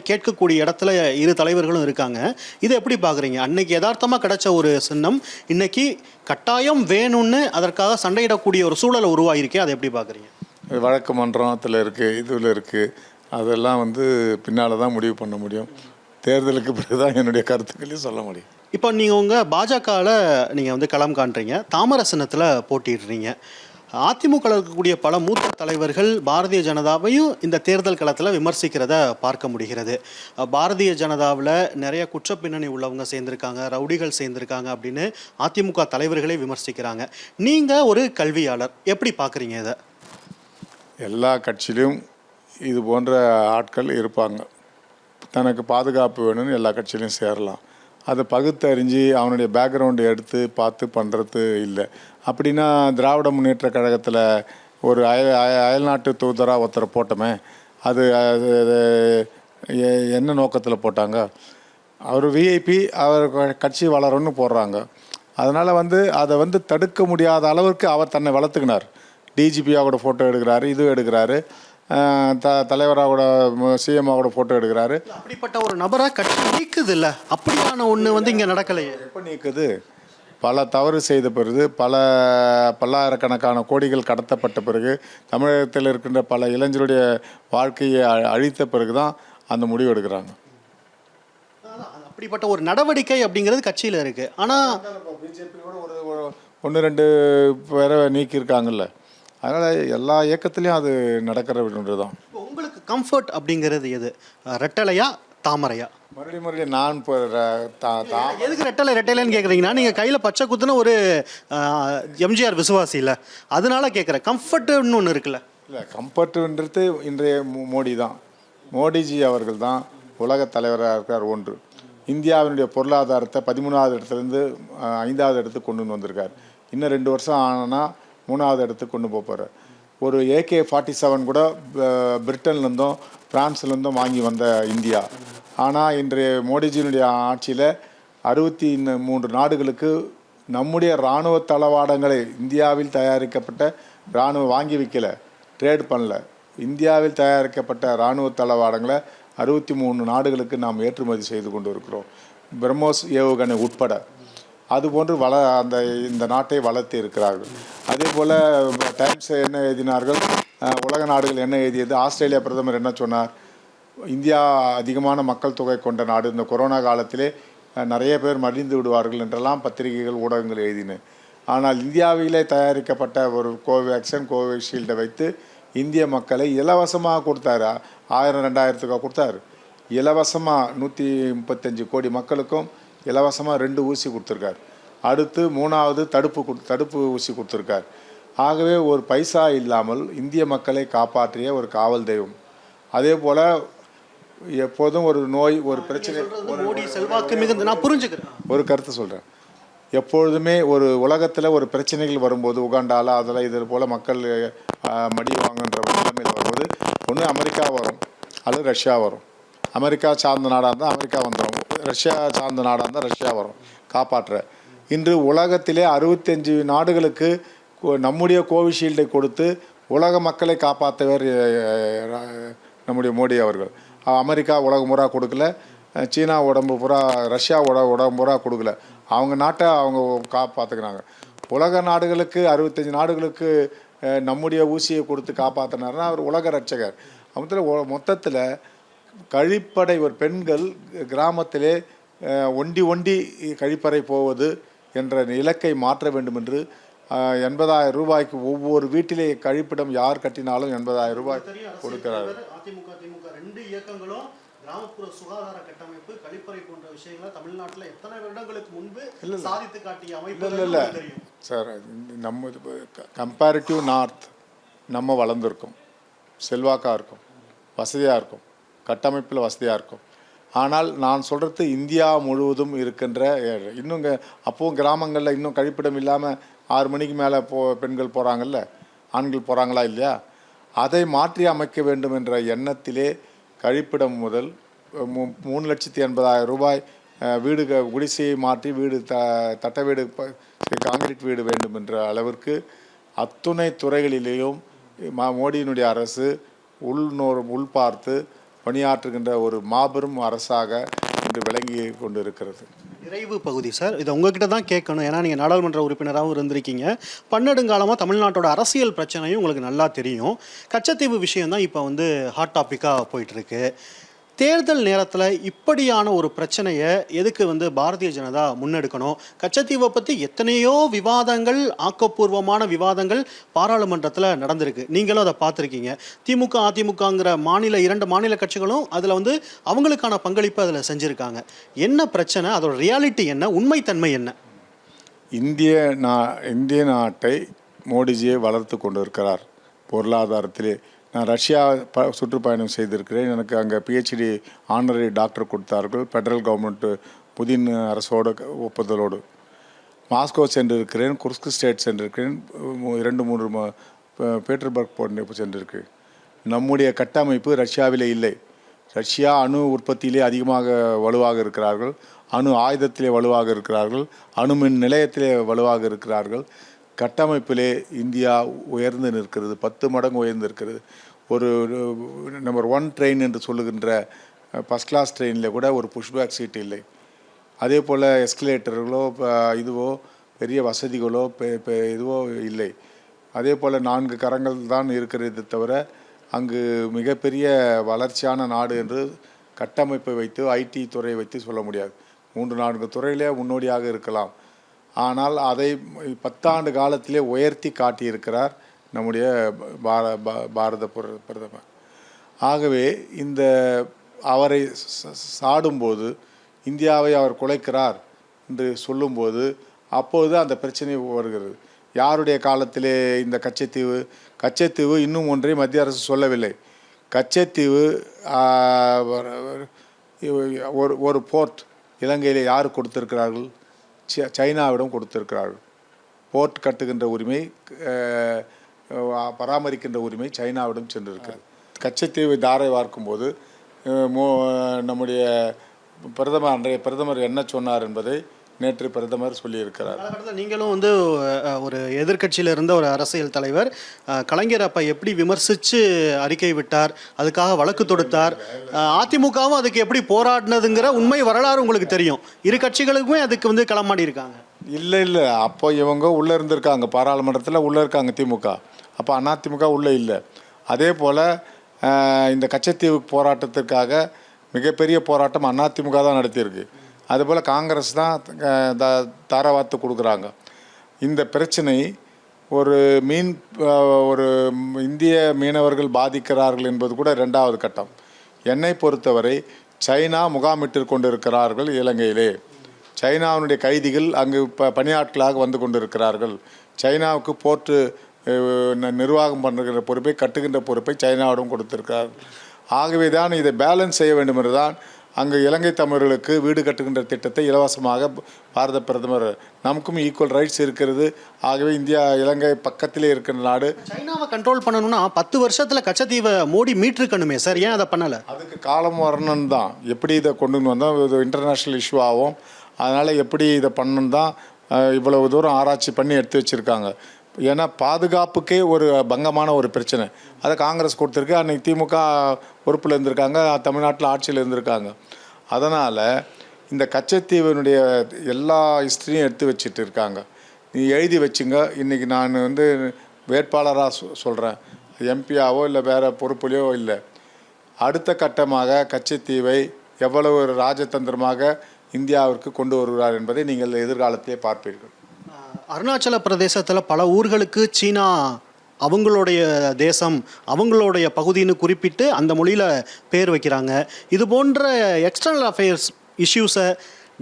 கேட்கக்கூடிய இடத்துல 2 தலைவர்களும் இருக்காங்க. இதை எப்படி பார்க்குறீங்க? அன்னைக்கு யதார்த்தமாக கிடைச்ச ஒரு சின்னம் இன்றைக்கி கட்டாயம் வேணும்னு அதற்காக சண்டையிடக்கூடிய ஒரு சூழலை உருவாகிருக்கே, அதை எப்படி பார்க்குறீங்க? வழக்கு மன்றத்தில் இருக்குது, இதில் இருக்குது. அதெல்லாம் வந்து பின்னால் தான் முடிவு பண்ண முடியும். தேர்தலுக்கு பிறகு தான் என்னுடைய கருத்துக்களையும் சொல்ல முடியும். இப்போ நீங்கள் உங்கள் பாஜகவில் நீங்கள் வந்து களம் காண்றீங்க, தாமரை சின்னத்தில் போட்டிடுறீங்க. அதிமுகவில் இருக்கக்கூடிய பல மூத்த தலைவர்கள் பாரதிய ஜனதாவையும் இந்த தேர்தல் களத்தில் விமர்சிக்கிறத பார்க்க முடிகிறது. பாரதிய ஜனதாவில் நிறைய குற்றப்பின்னணி உள்ளவங்க சேர்ந்துருக்காங்க, ரவுடிகள் சேர்ந்துருக்காங்க அப்படின்னு அதிமுக தலைவர்களே விமர்சிக்கிறாங்க. நீங்கள் ஒரு கல்வியாளர், எப்படி பார்க்குறீங்க இதை? எல்லா கட்சியிலும் இது போன்ற ஆட்கள் இருப்பாங்க. தனக்கு பாதுகாப்பு வேணும்னு எல்லா கட்சியிலையும் சேரலாம். அதை பகுத்தறிஞ்சு அவனுடைய பேக்ரவுண்டு எடுத்து பார்த்து பண்ணுறது இல்லை. அப்படின்னா திராவிட முன்னேற்ற கழகத்தில் ஒரு அயல்நாட்டு தூதராக ஒருத்தரை போட்டோமே, அது என்ன நோக்கத்தில் போட்டாங்க? அவர் விஐபி, அவர் கட்சி வளரும்னு போடுறாங்க. அதனால் வந்து அதை வந்து தடுக்க முடியாத அளவுக்கு அவர் தன்னை வளர்த்துக்கினார். டிஜிபியாவோட ஃபோட்டோ எடுக்கிறாரு, இது எடுக்கிறாரு, தலைவராக சிஎம்மாவோட ஃபோட்டோ எடுக்கிறாரு. அப்படிப்பட்ட ஒரு நபரை கட்சி நீக்குது இல்லை? அப்படியான ஒன்று வந்து இங்கே நடக்கலையே. எப்போ நீக்குது? பல தவறு செய்த பிறகு, பல்லாயிரக்கணக்கான கோடிகள் கடத்தப்பட்ட பிறகு, தமிழகத்தில் இருக்கின்ற பல இளைஞருடைய வாழ்க்கையை அழித்த பிறகு தான் அந்த முடிவு எடுக்கிறாங்க. அப்படிப்பட்ட ஒரு நடவடிக்கை அப்படிங்கிறது கட்சியில் இருக்குது. ஆனால் பிஜேபியோட ஒரு 1-2 பேரை நீக்கியிருக்காங்கல்ல. அதனால் எல்லா இயக்கத்துலேயும் அது நடக்கிற ஒன்று தான். உங்களுக்கு கம்ஃபர்ட் அப்படிங்கிறது எது? ரெட்டலையா தாமரையா? மறுபடியும் நான் இப்போ எதுக்கு ரெட்டலைன்னு கேட்குறீங்கன்னா, நீங்கள் கையில் பச்சை குத்துன ஒரு எம்ஜிஆர் விசுவாசி இல்லை, அதனால கேட்குறேன். கம்ஃபர்ட்டுன்னு ஒன்று இருக்குல்ல? இல்லை, கம்ஃபர்ட்டுன்றது இன்றைய மோடி தான். மோடிஜி அவர்கள் தான் உலக தலைவராக இருக்கார். ஒன்று, இந்தியாவினுடைய பொருளாதாரத்தை 13வது இடத்துலேருந்து 5வது இடத்துக்கு கொண்டு வந்திருக்கார். இன்னும் 2 வருஷம் ஆனால் 3வது இடத்துக்கு கொண்டு போகிறார். ஒரு AK-47 கூட பிரிட்டன்லேருந்தும் பிரான்ஸ்லேருந்தும் வாங்கி வந்த இந்தியா. ஆனால் இன்றைய மோடிஜியினுடைய ஆட்சியில் 63 நாடுகளுக்கு நம்முடைய இராணுவ தளவாடங்களை இந்தியாவில் தயாரிக்கப்பட்ட வாங்கி வைக்கல, ட்ரேட் பண்ணல. இந்தியாவில் தயாரிக்கப்பட்ட இராணுவ தளவாடங்களை 63 நாடுகளுக்கு நாம் ஏற்றுமதி செய்து கொண்டு இருக்கிறோம், பிரம்மோஸ் ஏவுகணை உட்பட. அதுபோன்று இந்த நாட்டை வளர்த்து இருக்கிறார்கள். அதே போல் டைம்ஸ் என்ன எழுதினார்கள், உலக நாடுகள் என்ன எழுதியது? ஆஸ்திரேலியா பிரதமர் என்ன சொன்னார்? இந்தியா அதிகமான மக்கள் தொகை கொண்ட நாடு, இந்த கொரோனா காலத்திலே நிறைய பேர் மடிந்து விடுவார்கள் என்றெல்லாம் பத்திரிகைகள், ஊடகங்கள் எழுதின. ஆனால் இந்தியாவிலே தயாரிக்கப்பட்ட ஒரு கோவிஷீல்டை வைத்து இந்திய மக்களை இலவசமாக கொடுத்தாரு. 1000-2000 கொடுத்தாரு. இலவசமாக 135 கோடி மக்களுக்கும் இலவசமாக 2 ஊசி கொடுத்துருக்கார். அடுத்து 3வது தடுப்பு ஊசி கொடுத்துருக்கார். ஆகவே ஒரு பைசா இல்லாமல் இந்திய மக்களை காப்பாற்றிய ஒரு காவல் தெய்வம். அதே போல் எப்போதும் ஒரு நோய், ஒரு பிரச்சனை, நான் புரிஞ்சுக்கிறேன், ஒரு கருத்து சொல்கிறேன். எப்பொழுதுமே ஒரு உலகத்தில் ஒரு பிரச்சனைகள் வரும்போது, உகாண்டாவில் அதில் இது போல் மக்கள் மடிவாங்கன்ற நிலைமையில் வரும்போது, ஒன்று அமெரிக்கா வரும் அல்லது ரஷ்யா வரும். அமெரிக்கா சார்ந்த நாடாக இருந்தால் அமெரிக்கா வந்துடும், ரஷ்யா சார்ந்த நாடாக இருந்தால் ரஷ்யா வரும் காப்பாற்ற. இன்று உலகத்திலே 65 நாடுகளுக்கு நம்முடைய கோவிஷீல்டை கொடுத்து உலக மக்களை காப்பாற்றவர் நம்முடைய மோடி அவர்கள். அமெரிக்கா உலகம் பூரா கொடுக்கல, சீனா உடம்பு பூரா, ரஷ்யா உடம்பு பூரா கொடுக்கல. அவங்க நாட்டை அவங்க காப்பாற்றுக்கிறாங்க. உலக நாடுகளுக்கு 65 நாடுகளுக்கு நம்முடைய ஊசியை கொடுத்து காப்பாற்றினார்னா அவர் உலக ரட்சகர். மொத்தத்தில் கழிப்பறை ஒரு பெண்கள் கிராமத்திலே ஒண்டி கழிப்பறை போவது என்ற இலக்கை மாற்ற வேண்டும் என்று 80,000 ரூபாய்க்கு ஒவ்வொரு வீட்டிலே கழிப்பிடம் யார் கட்டினாலும் 80,000 ரூபாய் கொடுக்கிறார். அதிமுக திமுக 2 இயக்கங்களும் கிராமப்புற சுகாதார கட்டமைப்பு, கழிப்பறை போன்ற விஷயங்களை தமிழ்நாட்டில் எத்தனை வருடங்களுக்கு முன்பு சாதித்து காட்டிய அமைப்பு இல்லை சார். நம்ம கம்பேரிட்டிவ் நார்த் நம்ம வளர்ந்துருக்கோம், செல்வாக்காக இருக்கும், வசதியாக இருக்கும், கட்டமைப்பில் வசதியாக இருக்கும். ஆனால் நான் சொல்கிறது இந்தியா முழுவதும் இருக்கின்ற இன்னும் அப்போவும் கிராமங்களில் இன்னும் கழிப்பிடம் இல்லாமல் 6 மணிக்கு மேலே பெண்கள் போகிறாங்கல்ல, ஆண்கள் போகிறாங்களா இல்லையா? அதை மாற்றி அமைக்க வேண்டும் என்ற எண்ணத்திலே கழிப்பிடம் முதல் 3,80,000 ரூபாய் வீடு குடிசையை மாற்றி வீடு தட்ட வீடு காங்கிரீட் வீடு வேண்டும் என்ற அளவிற்கு அத்துணை துறைகளிலேயும் மோடியினுடைய அரசு உள்பார்த்து பணியாற்றுகின்ற ஒரு மாபெரும் அரசாக இன்று விளங்கி கொண்டு இருக்கிறது. நிறைவு பகுதி சார், இதை உங்ககிட்ட தான் கேட்கணும். ஏன்னா நீங்கள் நாடாளுமன்ற உறுப்பினராகவும் இருந்திருக்கீங்க. பன்னெடுங்காலமாக தமிழ்நாட்டோட அரசியல் பிரச்சனையும் உங்களுக்கு நல்லா தெரியும். கச்சத்தீவு விஷயம் தான் இப்போ ஹாட் டாப்பிக்காக போயிட்டுருக்கு. தேர்தல் நேரத்தில் இப்படியான ஒரு பிரச்சனையை எதுக்கு பாரதிய ஜனதா முன்னெடுக்கணும்? கச்சத்தீவை பற்றி எத்தனையோ விவாதங்கள், ஆக்கப்பூர்வமான விவாதங்கள் பாராளுமன்றத்தில் நடந்திருக்கு. நீங்களும் அதை பார்த்துருக்கீங்க. திமுக அதிமுகங்கிற 2 மாநில கட்சிகளும் அதில் அவங்களுக்கான பங்களிப்பு அதில் செஞ்சுருக்காங்க. என்ன பிரச்சனை? அதோட ரியாலிட்டி என்ன? உண்மைத்தன்மை என்ன? இந்திய நாட்டை மோடிஜியை வளர்த்து கொண்டு இருக்கிறார். பொருளாதாரத்திலே நான் ரஷ்யா சுற்றுப்பயணம் செய்திருக்கிறேன். எனக்கு அங்கே PhD ஆனரரி டாக்டர் கொடுத்தார்கள், ஃபெடரல் கவர்மெண்ட்டு புதின் அரசோட ஒப்புதலோடு. மாஸ்கோ சென்றிருக்கிறேன், குர்ஸ்க் ஸ்டேட் சென்றிருக்கிறேன், 2-3 பீட்டர்பர்க் போன்ற சென்றிருக்கிறேன். நம்முடைய கட்டமைப்பு ரஷ்யாவிலே இல்லை. ரஷ்யா அணு உற்பத்தியிலே அதிகமாக வலுவாக இருக்கிறார்கள், அணு ஆயுதத்திலே வலுவாக இருக்கிறார்கள், அணுமின் நிலையத்திலே வலுவாக இருக்கிறார்கள். கட்டமைப்பிலே இந்தியா உயர்ந்து நிற்கிறது, 10 மடங்கு உயர்ந்து இருக்கிறது. ஒரு நம்பர் 1 ட்ரெயின் என்று சொல்லுகின்ற ஃபஸ்ட் கிளாஸ் ட்ரெயினில் கூட ஒரு புஷ்பேக் சீட் இல்லை. அதே போல் எஸ்கலேட்டர்களோ இதுவோ பெரிய வசதிகளோ இதுவோ இல்லை. அதே போல் 4 கரங்கள் தான் இருக்கிறது தவிர அங்கு மிகப்பெரிய வளர்ச்சியான நாடு என்று கட்டமைப்பை வைத்து IT துறையை வைத்து சொல்ல முடியாது. 3-4 துறையிலே முன்னோடியாக இருக்கலாம். ஆனால் அதை 10 ஆண்டு காலத்திலே உயர்த்தி காட்டியிருக்கிறார் நம்முடைய பாரத பிரதமர். ஆகவே அவரை சாடும்போது, இந்தியாவை அவர் குலைக்கிறார் என்று சொல்லும்போது அப்போது அந்த பிரச்சனை வருகிறது. யாருடைய காலத்திலே இந்த கச்சத்தீவு இன்னும் ஒன்றை மத்திய அரசு சொல்லவில்லை. கச்சத்தீவு ஒரு போர்ட் இலங்கையில் யார் கொடுத்திருக்கிறார்கள்? சைனாவிடம் கொடுத்திருக்கிறார்கள். போர்ட் கட்டுகின்ற உரிமை, பராமரிக்கின்ற உரிமை சைனாவிடம் சென்றிருக்கிறது. கச்சத்தீவை தாரை வார்க்கும்போது நம்முடைய அன்றைய பிரதமர் என்ன சொன்னார் என்பதை நேற்று பிரதமர் சொல்லியிருக்கிறார். நீங்களும் ஒரு எதிர்க்கட்சியில் இருந்த ஒரு அரசியல் தலைவர், கலைஞர் அப்போ எப்படி விமர்சித்து அறிக்கை விட்டார், அதுக்காக வழக்கு தொடுத்தார். அதிமுகவும் அதுக்கு எப்படி போராடினதுங்கிற உண்மை வரலாறு உங்களுக்கு தெரியும். இரு கட்சிகளுக்குமே அதுக்கு களமாடி இருக்காங்க. இல்லை அப்போ இவங்க உள்ளே இருந்திருக்காங்க, பாராளுமன்றத்தில் உள்ளே இருக்காங்க திமுக. அப்போ அதிமுக உள்ளே இல்லை. அதே போல் இந்த கச்சத்தீவு போராட்டத்திற்காக மிகப்பெரிய போராட்டம் அதிமுக தான் நடத்தியிருக்கு. அதுபோல் காங்கிரஸ் தான் தாரவாத்து கொடுக்குறாங்க. இந்த பிரச்சனை ஒரு இந்திய மீனவர்கள் பாதிக்கிறார்கள் என்பது கூட 2வது கட்டம். என்னை பொறுத்தவரை சைனா முகாமிட்டு கொண்டிருக்கிறார்கள் இலங்கையிலே. சைனாவினுடைய கைதிகள் அங்கு பணியாட்களாக வந்து கொண்டிருக்கிறார்கள். சைனாவுக்கு போர்ட்டு நிர்வாகம் பண்ணுகிற பொறுப்பை, கட்டுகின்ற பொறுப்பை சைனாவிடம் கொடுத்திருக்கிறார்கள். ஆகவே தான் இதை பேலன்ஸ் செய்ய வேண்டும் என்று தான் அங்கு இலங்கை தமிழர்களுக்கு வீடு கட்டுகின்ற திட்டத்தை இலவசமாக பாரத பிரதமர், நமக்கும் ஈக்குவல் ரைட்ஸ் இருக்கிறது. ஆகவே இலங்கை பக்கத்திலே இருக்கிற நாடு. சைனாவை கண்ட்ரோல் பண்ணணும்னா 10 வருஷத்தில் கச்சத்தீவை மோடி மீட்டிருக்கணுமே சார், ஏன் அதை பண்ணலை? அதுக்கு காலம் வரணும்னு தான். எப்படி இதை கொண்டு வந்தால் இது இன்டர்நேஷ்னல் இஷ்யூ ஆகும். அதனால் எப்படி இதை பண்ணணும் தான் இவ்வளவு தூரம் ஆராய்ச்சி பண்ணி எடுத்து வச்சுருக்காங்க. ஏன்னா பாதுகாப்புக்கே ஒரு பங்கமான ஒரு பிரச்சனை. அதை காங்கிரஸ் கொடுத்துருக்கு. அன்றைக்கி திமுக பொறுப்பில் இருந்திருக்காங்க, தமிழ்நாட்டில் ஆட்சியில் இருந்திருக்காங்க. அதனால் இந்த கச்சத்தீவினுடைய எல்லா ஹிஸ்ட்ரியும் எடுத்து வச்சுட்டு இருக்காங்க. நீ எழுதி வச்சுங்க. இன்றைக்கி நான் வேட்பாளராக சொல்கிறேன், எம்பியாவோ இல்லை வேறு பொறுப்புலையோ இல்லை. அடுத்த கட்டமாக கச்சத்தீவை எவ்வளவு ஒரு ராஜதந்திரமாக இந்தியாவிற்கு கொண்டு வருகிறார் என்பதை நீங்கள் எதிர்காலத்திலே பார்ப்பீர்கள். அருணாச்சல பிரதேசத்தில் பல ஊர்களுக்கு சீனா அவங்களுடைய தேசம், அவங்களுடைய பகுதின்னு குறிப்பிட்டு அந்த மொழியில் பேர் வைக்கிறாங்க. இது போன்ற எக்ஸ்டர்னல் அஃபேர்ஸ் இஷ்யூஸை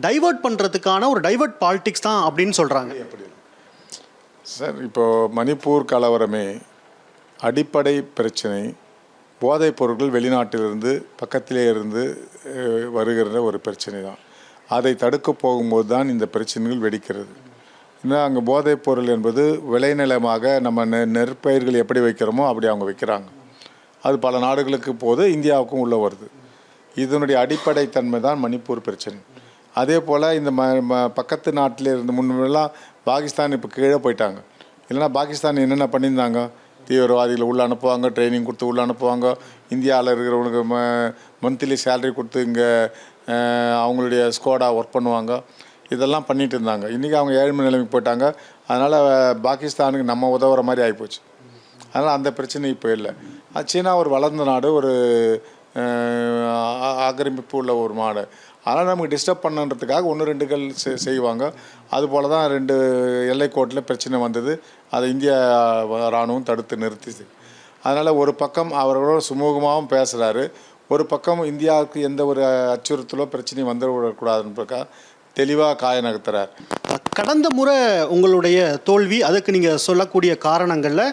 டைவர்ட் பண்ணுறதுக்கான ஒரு டைவர்ட் பாலிடிக்ஸ் தான் அப்படின்னு சொல்கிறாங்க. சார், இப்போது மணிப்பூர் கலவரமே அடிப்படை பிரச்சனை. போதைப் பொருட்கள் வெளிநாட்டிலிருந்து பக்கத்திலே இருந்து வருகிற ஒரு பிரச்சனை தான். அதை தடுக்க போகும்போது தான் இந்த பிரச்சனைகள் வெடிக்கிறது. இன்னும் அங்கே போதைப் பொருள் என்பது விளைநிலமாக நம்ம நெற்பயிர்கள் எப்படி வைக்கிறோமோ அப்படி அவங்க வைக்கிறாங்க. அது பல நாடுகளுக்கு போது இந்தியாவுக்கும் உள்ளே வருது. இதனுடைய அடிப்படை தன்மை தான் மணிப்பூர் பிரச்சனை. அதே போல் இந்த பக்கத்து நாட்டில் இருந்து முன்னெல்லாம் பாகிஸ்தான் இப்போ கீழே போயிட்டாங்க. இல்லைனா பாகிஸ்தான் என்னென்ன பண்ணியிருந்தாங்க, தீவிரவாதிகளை உள்ளே அனுப்புவாங்க, ட்ரைனிங் கொடுத்து உள்ளே அனுப்புவாங்க, இந்தியாவில் இருக்கிறவனுக்கு மந்த்லி சேலரி கொடுத்து இங்கே அவங்களுடைய ஸ்குவாடாக ஒர்க் பண்ணுவாங்க. இதெல்லாம் பண்ணிகிட்டு இருந்தாங்க. இன்றைக்கி அவங்க ஏழ்மை நிலைமைக்கு போயிட்டாங்க. அதனால் பாகிஸ்தானுக்கு நம்ம உதவுற மாதிரி ஆகிப்போச்சு. அதனால் அந்த பிரச்சனை இப்போ இல்லை. சீனா ஒரு வளர்ந்த நாடு, ஒரு ஆக்கிரமிப்பு உள்ள ஒரு நாடு. அதனால் நமக்கு டிஸ்டர்ப் பண்ணுன்றதுக்காக 1-2கள் செய்வாங்க. அதுபோல் தான் 2 எல்லைக்கோட்டில் பிரச்சனை வந்தது. அதை இந்திய இராணுவம் தடுத்து நிறுத்தி. அதனால் ஒரு பக்கம் அவர்களோட சுமூகமாகவும் பேசுகிறாரு, ஒரு பக்கம் இந்தியாவுக்கு எந்த ஒரு அச்சுறுத்தலோ பிரச்சனையும் வந்துவிடக்கூடாதுன்றக்கா தெளிவாக காய நகர்த்துறார். கடந்த முறை உங்களுடைய தோல்வி, அதுக்கு நீங்கள் சொல்லக்கூடிய காரணங்களில்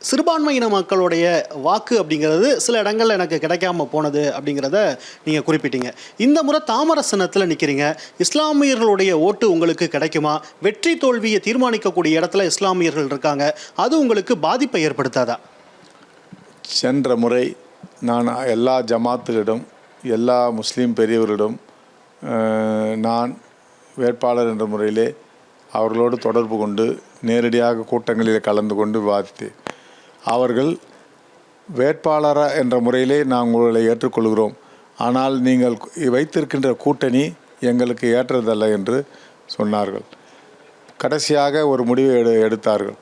சிறுபான்மையின மக்களுடைய வாக்கு அப்படிங்கிறது சில இடங்களில் எனக்கு கிடைக்காம போனது அப்படிங்கிறத நீங்கள் குறிப்பிட்டீங்க. இந்த முறை தாமரசனத்தில் நிற்கிறீங்க. இஸ்லாமியர்களுடைய ஓட்டு உங்களுக்கு கிடைக்குமா? வெற்றி தோல்வியை தீர்மானிக்கக்கூடிய இடத்துல இஸ்லாமியர்கள் இருக்காங்க. அது உங்களுக்கு பாதிப்பை ஏற்படுத்தாதா? சென்ற முறை நான் எல்லா ஜமாத்துகளிடம், எல்லா முஸ்லீம் பெரியவர்களிடம் நான் வேட்பாளர் என்ற முறையிலே அவர்களோடு தொடர்பு கொண்டு நேரடியாக கூட்டங்களில் கலந்து கொண்டு விவாதித்தேன். அவர்கள் வேட்பாளராக என்ற முறையிலே நாங்கள் உங்களை ஏற்றுக்கொள்கிறோம், ஆனால் நீங்கள் வைத்திருக்கின்ற கூட்டணி எங்களுக்கு ஏற்றதல்ல என்று சொன்னார்கள். கடைசியாக ஒரு முடிவை எடுத்தார்கள்.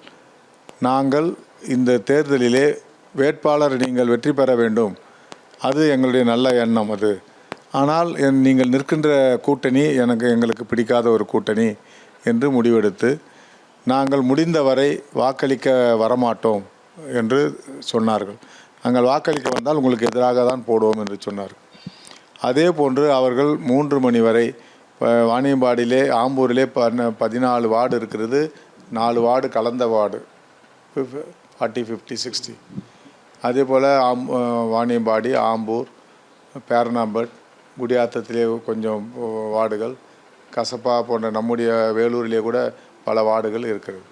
நாங்கள் இந்த தேர்தலிலே வேட்பாளர் நீங்கள் வெற்றி பெற வேண்டும், அது எங்களுடைய நல்ல எண்ணம். அது ஆனால் நீங்கள் நிற்கின்ற கூட்டணி எங்களுக்கு பிடிக்காத ஒரு கூட்டணி என்று முடிவெடுத்து நாங்கள் முடிந்தவரை வாக்களிக்க வரமாட்டோம் என்று சொன்னார்கள். நாங்கள் வாக்களிக்க வந்தால் உங்களுக்கு எதிராக தான் போடுவோம் என்று சொன்னார்கள். அதே போன்று அவர்கள் 3 மணி வரை வாணியம்பாடியிலே, ஆம்பூரிலே 14 வார்டு இருக்கிறது. 4 வார்டு கலந்த வார்டு, 40, 50, 60. அதே போல் வாணியம்பாடி, ஆம்பூர், பேரணாம்பட், குடியாத்தத்திலே கொஞ்சம் வார்டுகள், கசப்பா போன்ற நம்முடைய வேலூரிலே கூட பல வார்டுகள் இருக்கிறது.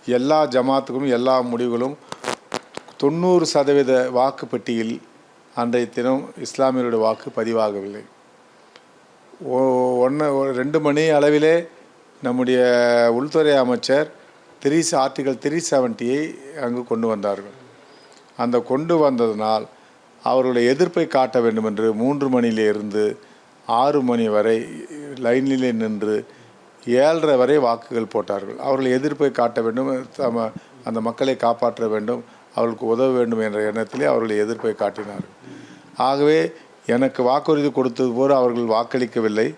எல்லா ஜமாத்துக்கும் எல்லா முடிவுகளும் 90% வாக்குப்பட்டியில் அன்றைய தினம் இஸ்லாமியருடைய வாக்கு பதிவாகவில்லை. 2 மணி அளவிலே நம்முடைய உள்துறை அமைச்சர் ஆர்டிகல் 370 அங்கு கொண்டு வந்தார்கள். அந்த கொண்டு வந்ததனால் அவர்களுடைய எதிர்ப்பை காட்ட வேண்டும் என்று 3 மணியிலிருந்து 6 மணி வரை லைனிலே நின்று 7:30 வரை வாக்குகள் போட்டார்கள். அவர்கள் எதிர்ப்பை காட்ட வேண்டும், அந்த மக்களை காப்பாற்ற வேண்டும், அவர்களுக்கு உதவ வேண்டும் என்ற எண்ணத்திலே அவர்கள் எதிர்ப்பை காட்டினார்கள். ஆகவே எனக்கு வாக்குறுதி கொடுத்தது போல் அவர்கள் வாக்களிக்கவில்லை.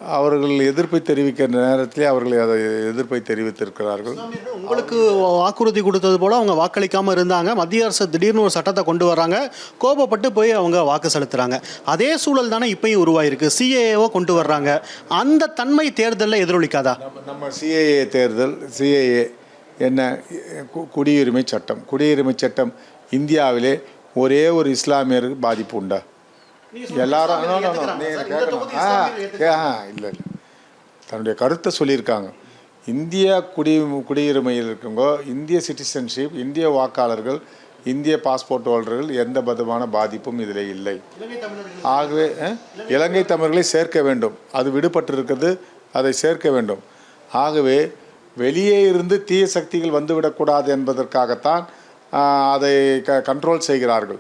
அவர்கள் எதிர்ப்பை தெரிவிக்கிற நேரத்திலே அவர்கள் அதை எதிர்ப்பை தெரிவித்திருக்கிறார்கள். உங்களுக்கு வாக்குறுதி கொடுத்தது போல் அவங்க வாக்களிக்காமல் இருந்தாங்க. மத்திய அரசு திடீர்னு ஒரு சட்டத்தை கொண்டு வராங்க, கோபப்பட்டு போய் அவங்க வாக்கு செலுத்துகிறாங்க. அதே சூழல் தானே இப்போயும் உருவாயிருக்கு. சிஏஏவை கொண்டு வர்றாங்க. அந்த தன்மை தேர்தலில் எதிரொலிக்காதா? நம்ம சிஏஏ என்ன, குடியுரிமை சட்டம் இந்தியாவிலே ஒரே ஒரு இஸ்லாமியருக்கு பாதிப்பு உண்டா? எல்லாரும் இல்லை தன்னுடைய கருத்தை சொல்லியிருக்காங்க. இந்திய குடியுரிமையில் இருக்கவங்க, இந்திய சிட்டிசன்ஷிப், இந்திய வாக்காளர்கள், இந்திய பாஸ்போர்ட் ஹோல்டர்கள் எந்த விதமான பாதிப்பும் இதில் இல்லை. ஆகவே இலங்கை தமிழர்களை சேர்க்க வேண்டும். அது விடுபட்டிருக்கிறது, அதை சேர்க்க வேண்டும். ஆகவே வெளியே இருந்து தீய சக்திகள் வந்துவிடக்கூடாது என்பதற்காகத்தான் அதை கண்ட்ரோல் செய்கிறார்கள்.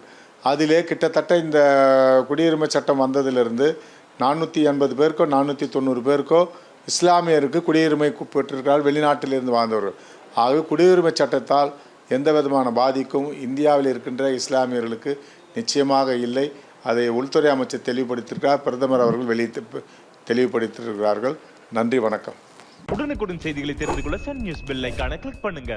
அதிலே கிட்டத்தட்ட இந்த குடியுரிமை சட்டம் வந்ததிலிருந்து 480 பேருக்கோ 490 பேருக்கோ இஸ்லாமியருக்கு குடியுரிமை பெற்றிருக்கிறார்கள், வெளிநாட்டிலிருந்து வாழ்ந்தவர்கள். ஆகவே குடியுரிமை சட்டத்தால் எந்த விதமான பாதிக்கும் இந்தியாவில் இருக்கின்ற இஸ்லாமியர்களுக்கு நிச்சயமாக இல்லை. அதை உள்துறை அமைச்சர் தெளிவுபடுத்தியிருக்கிறார், பிரதமர் அவர்கள் தெளிவுபடுத்தியிருக்கிறார்கள். நன்றி, வணக்கம். உடனுக்குடன் செய்திகளை தெரிந்து கொள்ள சன் நியூஸ் பெல் ஐகானை கிளிக் பண்ணுங்க.